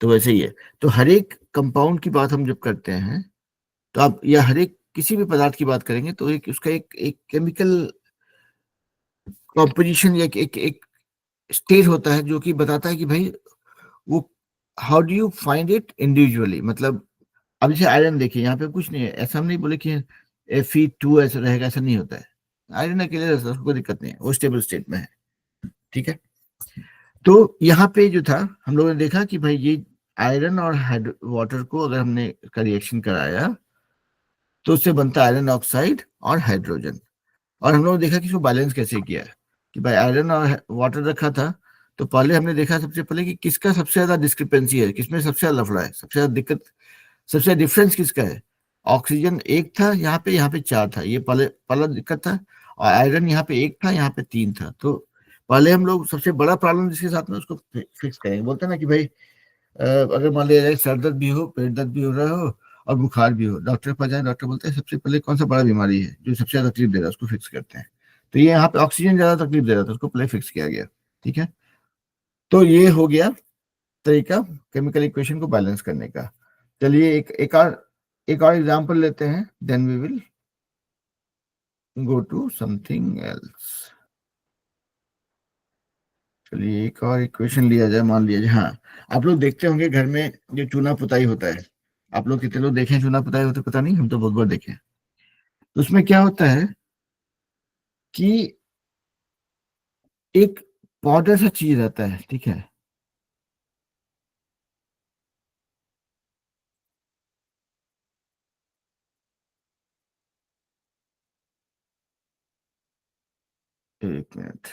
तो वैसे ही है। तो हर एक कंपाउंड की बात हम जब करते हैं तो आप या हर एक किसी भी पदार्थ की बात करेंगे तो एक उसका एक केमिकल कॉम्पोजिशन या एक स्टेट होता है जो कि बताता है कि भाई वो how do you find it individually. मतलब अब जैसे आयरन देखिए, यहाँ पे कुछ नहीं है, ऐसा हम नहीं बोले कि Fe2 ऐसा रहेगा, ऐसा नहीं होता है। आयरन अकेले रहता है, उसको कोई दिक्कत नहीं है, वो स्टेबल स्टेट में है, ठीक है। तो यहाँ पे जो था, हम लोगों ने देखा कि भाई ये आयरन और वाटर को अगर हमने का रिएक्शन कराया तो उससे बनता है आयरन ऑक्साइड और हाइड्रोजन। और हम लोगों ने देखा कि इसको बैलेंस कैसे किया है, कि भाई आयरन और वाटर रखा था, तो पहले हमने देखा सबसे पहले कि किसका सबसे ज्यादा डिस्क्रिपेंसी है, किसमें सबसे ज्यादा लफड़ा है, सबसे ज्यादा दिक्कत, सबसे ज्यादा डिफरेंस किसका है। ऑक्सीजन एक था, यहाँ पे चार था, ये पहले पहला दिक्कत था। और आयरन यहाँ पे एक था, यहाँ पे तीन था। तो पहले हम लोग सबसे बड़ा प्रॉब्लम जिसके साथ में उसको फिक्स करेंगे। बोलते हैं ना कि भाई अगर मान लिया जाए सर दर्द भी हो, पेट दर्द भी हो रहा हो और बुखार भी हो, डॉक्टर के पास जाए, डॉक्टर बोलते हैं सबसे पहले कौन सा बड़ा बीमारी है जो सबसे ज्यादा तकलीफ दे रहा है, उसको फिक्स करते हैं। तो ये यहाँ पे ऑक्सीजन ज्यादा तकलीफ दे रहा था, उसको पहले फिक्स किया गया। ठीक है, तो ये हो गया तरीका केमिकल इक्वेशन को बैलेंस करने का। चलिए एक और एग्जांपल लेते हैं, then we will go to something else. चलिए एक और इक्वेशन लिया जाए, मान लिया जाए, हाँ, आप लोग देखते होंगे घर में जो चूना पुताई होता है, आप लोग कितने लोग देखे हैं चूना पुताई होते, पता नहीं, हम तो बहुत बार देखे हैं। तो उसमें क्या होता है कि एक पाउडर सा चीज रहता है, ठीक है। एक मिनट,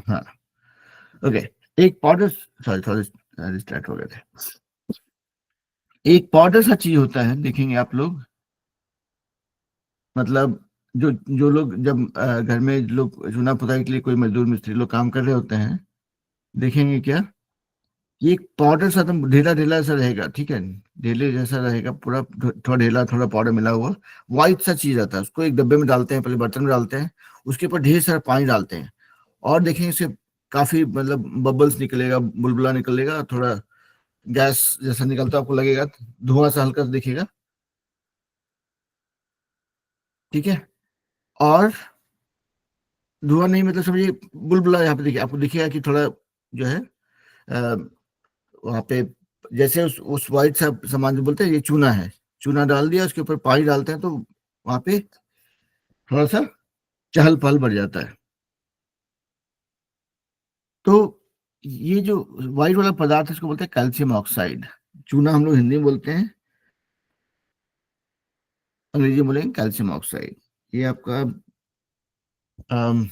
हाँ, ओके। एक पाउडर, सॉरी थोड़ा डिस्ट्रैक्ट हो गए थे। एक पाउडर सा चीज होता है, देखेंगे आप लोग, मतलब जो जो लोग जब घर में लोग चूना पुताई के लिए कोई मजदूर मिस्त्री लोग काम कर रहे होते हैं, देखेंगे क्या, ये एक पाउडर सा एकदम ढीला ढीला सा रहेगा, ठीक है, ढीले जैसा रहेगा पूरा, थोड़ा ढीला थोड़ा पाउडर मिला हुआ, व्हाइट सा चीज आता है। उसको एक डब्बे में डालते हैं, पहले बर्तन में डालते हैं, उसके ऊपर ढेर सारा पानी डालते हैं, और देखेंगे इससे काफी मतलब बबल्स निकलेगा, बुलबुला निकलेगा, थोड़ा गैस जैसा निकलता आपको लगेगा, धुआं सा हल्का सा दिखेगा, ठीक है। और धुआं नहीं मतलब समझिए बुलबुला, यहाँ पे देखिए आपको दिखेगा कि थोड़ा जो है वहां पे, जैसे उस व्हाइट सा सामान जो बोलते हैं ये चूना है, चूना डाल दिया, उसके ऊपर पानी डालते हैं, तो वहां पे थोड़ा सा चहल पहल बढ़ जाता है। तो ये जो व्हाइट वाला पदार्थ है इसको बोलते हैं कैल्शियम ऑक्साइड। चूना हम लोग हिंदी में बोलते हैं, अंग्रेजी में बोलेंगे कैल्शियम ऑक्साइड। ये आपका अम,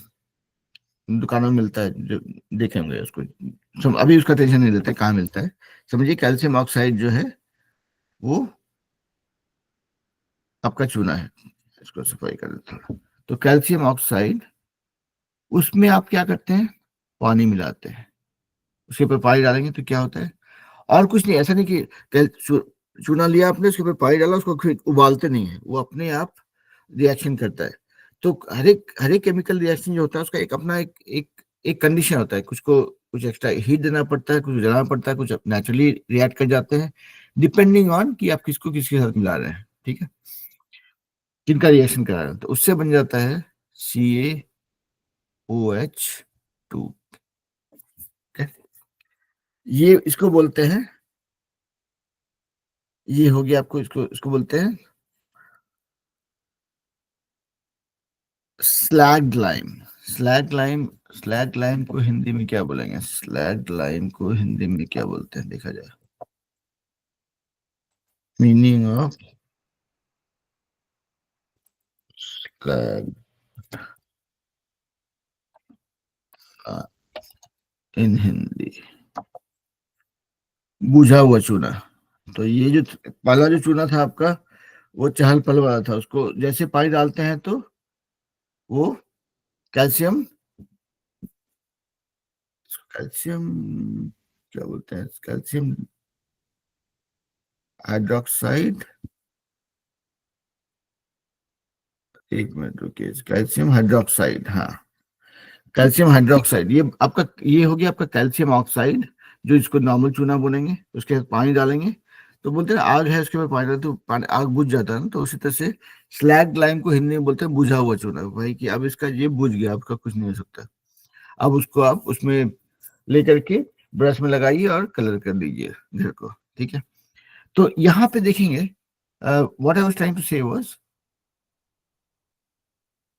दुकानों में मिलता है, जो देखेंगे उसको, अभी उसका टेंशन नहीं लेते कहाँ मिलता है। समझिए कैल्शियम ऑक्साइड जो है वो आपका चूना है। इसको सफाई कर देता हूँ। तो कैल्शियम ऑक्साइड, उसमें आप क्या करते हैं, पानी मिलाते हैं, उसके ऊपर पानी डालेंगे तो क्या होता है, और कुछ नहीं, ऐसा नहीं कि चूना लिया आपने, उसके ऊपर पानी डाला, उसको फिर उबालते नहीं है, वो अपने आप रिएक्शन करता है। तो हर एक केमिकल रिएक्शन जो होता है उसका एक अपना एक कंडीशन होता है, कुछ को कुछ एक्स्ट्रा हीट देना पड़ता है, कुछ जलाना पड़ता है, कुछ नेचुरली रिएक्ट कर जाते हैं, डिपेंडिंग ऑन कि आप किसको किसके साथ मिला रहे हैं, ठीक है, किनका रिएक्शन करा रहे हैं। तो उससे बन जाता है CaOH2। ये इसको बोलते हैं, ये हो गया आपको, इसको इसको बोलते हैं slag lime. Slag lime, slag lime को हिंदी में क्या बोलेंगे, स्लैग लाइम को हिंदी में क्या बोलते हैं, देखा जाए, मीनिंग ऑफ स्लैग इन हिंदी, बुझा हुआ चूना। तो ये जो पहला जो चूना था आपका, वो चहल पहल वाला था, उसको जैसे पानी डालते हैं तो वो कैल्शियम, कैल्शियम क्या बोलते हैं, कैल्शियम हाइड्रोक्साइड, एक मिनट रुकिए, कैल्शियम हाइड्रोक्साइड, हाँ, कैल्शियम हाइड्रोक्साइड, ये आपका, ये हो गया आपका कैल्शियम ऑक्साइड, जो इसको नॉर्मल चूना बोलेंगे, उसके बाद पानी डालेंगे, तो बोलते हैं ना, आग है उसके बाद पानी डालते तो पानी आग बुझ जाता है ना, तो उसी तरह से स्लैग लाइम को हिंदी में बोलते हैं बुझा हुआ चूना, भाई कि अब इसका ये बुझ गया, आपका कुछ नहीं हो सकता। अब उसको आप उसमें लेकर के ब्रश में लगाइए और कलर कर दीजिए घर को, ठीक है। तो यहाँ पे देखेंगे what I was trying to say was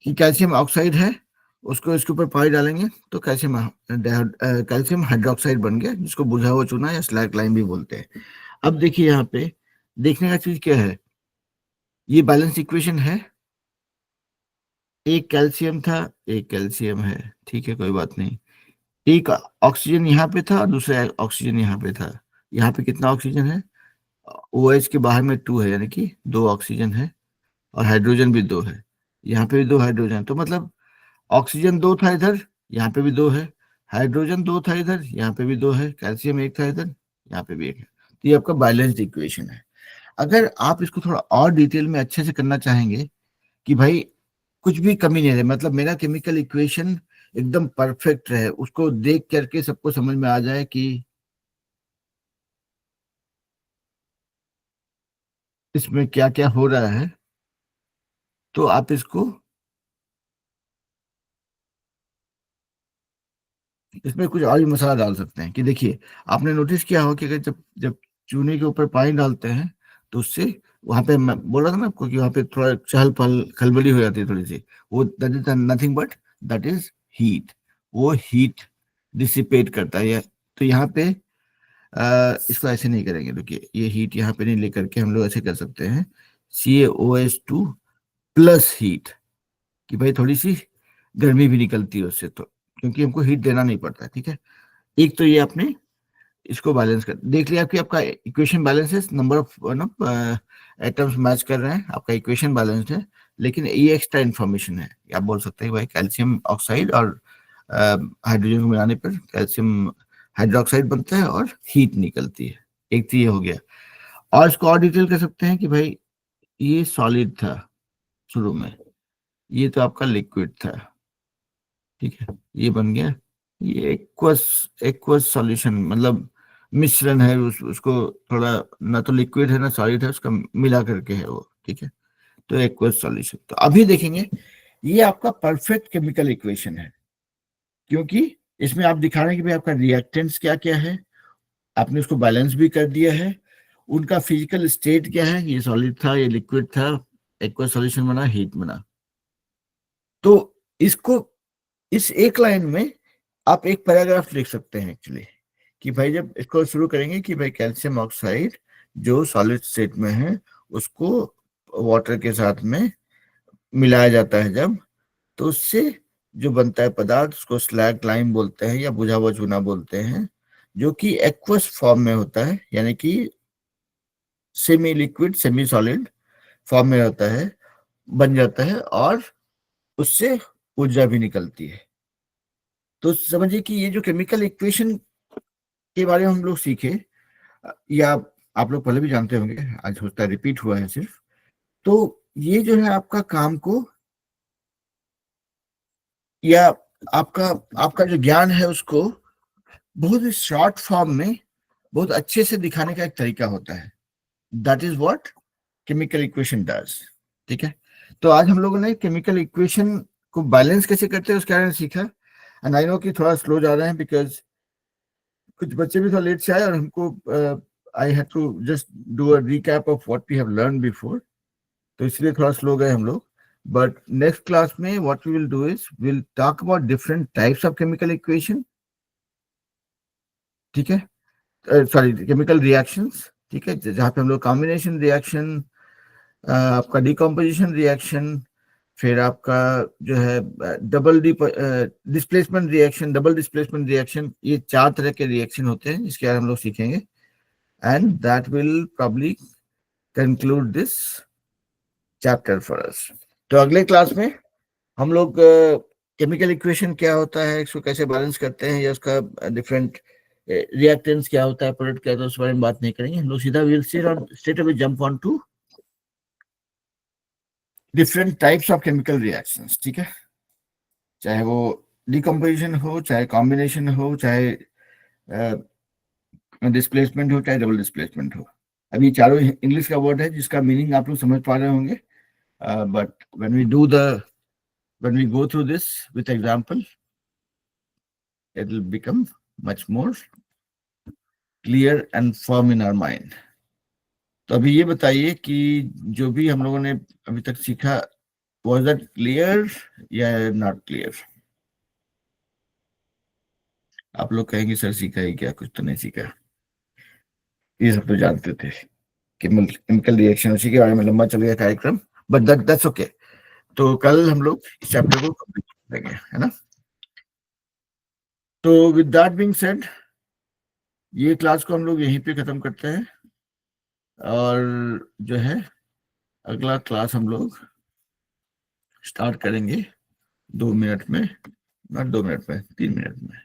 कि कैल्शियम ऑक्साइड है, उसको इसके ऊपर पानी डालेंगे तो कैल्शियम हाइड्रोक्साइड बन गया, जिसको बुझा हुआ चूना या स्लैग लाइम भी बोलते हैं। अब देखिए यहाँ पे देखने का चीज क्या है, ये बैलेंस इक्वेशन है, एक कैल्शियम था, एक कैल्शियम है, ठीक है, कोई बात नहीं। एक ऑक्सीजन यहाँ पे था और दूसरा ऑक्सीजन यहाँ पे था। यहाँ पे कितना ऑक्सीजन है, ओ एच के बाहर में 2 है, यानी कि 2 ऑक्सीजन है, और हाइड्रोजन भी 2 है। यहाँ पे भी 2 हाइड्रोजन, तो मतलब ऑक्सीजन 2 था इधर, यहाँ पे भी 2 है। हाइड्रोजन 2 था इधर, यहाँ पे भी 2 है। कैल्शियम 1 था इधर, यहाँ पे भी 1 है। तो ये आपका बैलेंस्ड इक्वेशन है। अगर आप इसको थोड़ा और डिटेल में अच्छे से करना चाहेंगे कि भाई कुछ भी कमी नहीं रहे, मतलब मेरा केमिकल इक्वेशन एकदम परफेक्ट रहे, उसको देख करके सबको समझ में आ जाए कि इसमें क्या क्या हो रहा है, तो आप इसमें कुछ और भी मसाला डाल सकते हैं। कि देखिए, आपने नोटिस किया हो कि अगर जब जब चूने के ऊपर पानी डालते हैं तो उससे वहां पे, मैं बोल रहा था ना आपको कि वहां पे थोड़ा चहल पहल खलबली हो जाती है थोड़ी सी, वो that is nothing but that is heat. वो हीट डिसिपेट करता है। तो यहाँ पे इसको ऐसे नहीं करेंगे, देखिए ये हीट यहाँ पे नहीं लेकर के हम लोग ऐसे कर सकते हैं, CaOH2 प्लस हीट, कि भाई थोड़ी सी गर्मी भी निकलती है उससे, तो क्योंकि हमको हीट देना नहीं पड़ता, ठीक है। एक तो ये आपने इसको बैलेंस कर देख लिया कि आपका इक्वेशन बैलेंस है, नंबर ऑफ ना एटम्स मैच कर रहे हैं, आपका इक्वेशन बैलेंस्ड है। लेकिन ये एक्स्ट्रा इन्फॉर्मेशन है, आप बोल सकते हैं भाई कैल्शियम ऑक्साइड और हाइड्रोजन को मिलाने पर कैल्शियम हाइड्रोक्साइड बनता है और हीट निकलती है। एक तो ये हो गया। और इसको और डिटेल कर सकते हैं कि भाई ये सॉलिड था शुरू में, ये तो आपका लिक्विड था, ठीक है, ये बन गया, ये एक्वस एक्वस सॉल्यूशन, मतलब मिश्रण है, उसको थोड़ा, ना तो लिक्विड है ना सॉलिड है, उसका मिला करके है वो, ठीक है। तो एक्वस सॉल्यूशन, तो अभी देखेंगे ये आपका परफेक्ट केमिकल इक्वेशन है, क्योंकि इसमें आप दिखा रहे हैं कि भाई आपका रिएक्टेंट्स क्या क्या है, आपने उसको बैलेंस भी कर दिया है, उनका फिजिकल स्टेट क्या है, ये सॉलिड था, ये लिक्विड था, एक्वस सॉल्यूशन बना, हीट बना। तो इसको इस एक लाइन में आप एक पैराग्राफ लिख सकते हैं एक्चुअली, कि भाई जब इसको शुरू करेंगे कि भाई कैल्शियम ऑक्साइड जो सॉलिड स्टेट में है, उसको वाटर के साथ में मिलाया जाता है जब, तो उससे जो बनता है पदार्थ उसको स्लैग लाइम बोलते हैं या बुझा हुआ चूना बोलते हैं, जो कि एक्वस फॉर्म में होता है, यानी कि semi liquid semi solid form में होता है, बन जाता है, और उससे ऊर्जा भी निकलती है। तो समझिए कि ये जो केमिकल इक्वेशन के बारे में हम लोग सीखे, या आप लोग पहले भी जानते होंगे, आज होता है रिपीट हुआ है सिर्फ, तो ये जो है आपका काम को, या आपका आपका जो ज्ञान है उसको बहुत ही शॉर्ट फॉर्म में बहुत अच्छे से दिखाने का एक तरीका होता है। That is what chemical equation does, ठीक है। तो आज हम लोगों ने केमिकल इक्वेशन को बैलेंस कैसे करते हैं उसके बारे में सीखा। एंड आई नो कि थोड़ा स्लो जा रहे हैं, बिकॉज कुछ बच्चे भी थोड़ा लेट से आए, और हमको I have to just do a recap of what we have learn before, तो इसलिए थोड़ा स्लो गए हम लोग। बट नेक्स्ट क्लास में what we will do is will talk about different types of chemical equation, ठीक है, सॉरी केमिकल रिएक्शंस, ठीक है, जहाँ पे हम लोग कॉम्बिनेशन रिएक्शन, आपका डिकम्पोजिशन रिएक्शन, फिर आपका जो है double displacement reaction, double displacement reaction, ये 4 तरह के रिएक्शन होते हैं जिसके बारे में हम लोग सीखेंगे। And that will probably conclude this chapter for us. तो अगले क्लास में हम लोग केमिकल इक्वेशन क्या होता है, इसको कैसे बैलेंस करते हैं, या उसका डिफरेंट रिएक्टेंट्स क्या होता है, प्रोडक्ट क्या होता है, उस बारे में बात नहीं करेंगे हम लोग, सीधा will straight away jump on to different types of chemical reactions, ठीक है, चाहे वो डिकम्पोजिशन हो, चाहे कॉम्बिनेशन हो, चाहे डिस्प्लेसमेंट हो, चाहे डबल डिस्प्लेसमेंट हो। अभी चारों इंग्लिश का वर्ड है जिसका मीनिंग आप लोग समझ पा रहे होंगे, but when we go through this with example, it will become much more clear and firm in our mind. तो अभी ये बताइए कि जो भी हम लोगों ने अभी तक सीखा, वाज दैट क्लियर या नॉट क्लियर? आप लोग कहेंगे सर सीखा ही क्या, कुछ तो नहीं सीखा। ये सब तो जानते थे कि केमिकल रिएक्शन, उसी के बारे में लंबा चल गया कार्यक्रम, बट दैट्स ओके। तो कल हम लोग इस चैप्टर को कंप्लीट करेंगे, है ना? तो विद दैट बीइंग सेड, ये क्लास को हम लोग यहीं पे खत्म करते हैं, और जो है अगला क्लास हम लोग स्टार्ट करेंगे 2 मिनट में, नॉट 2 मिनट में, 3 मिनट में।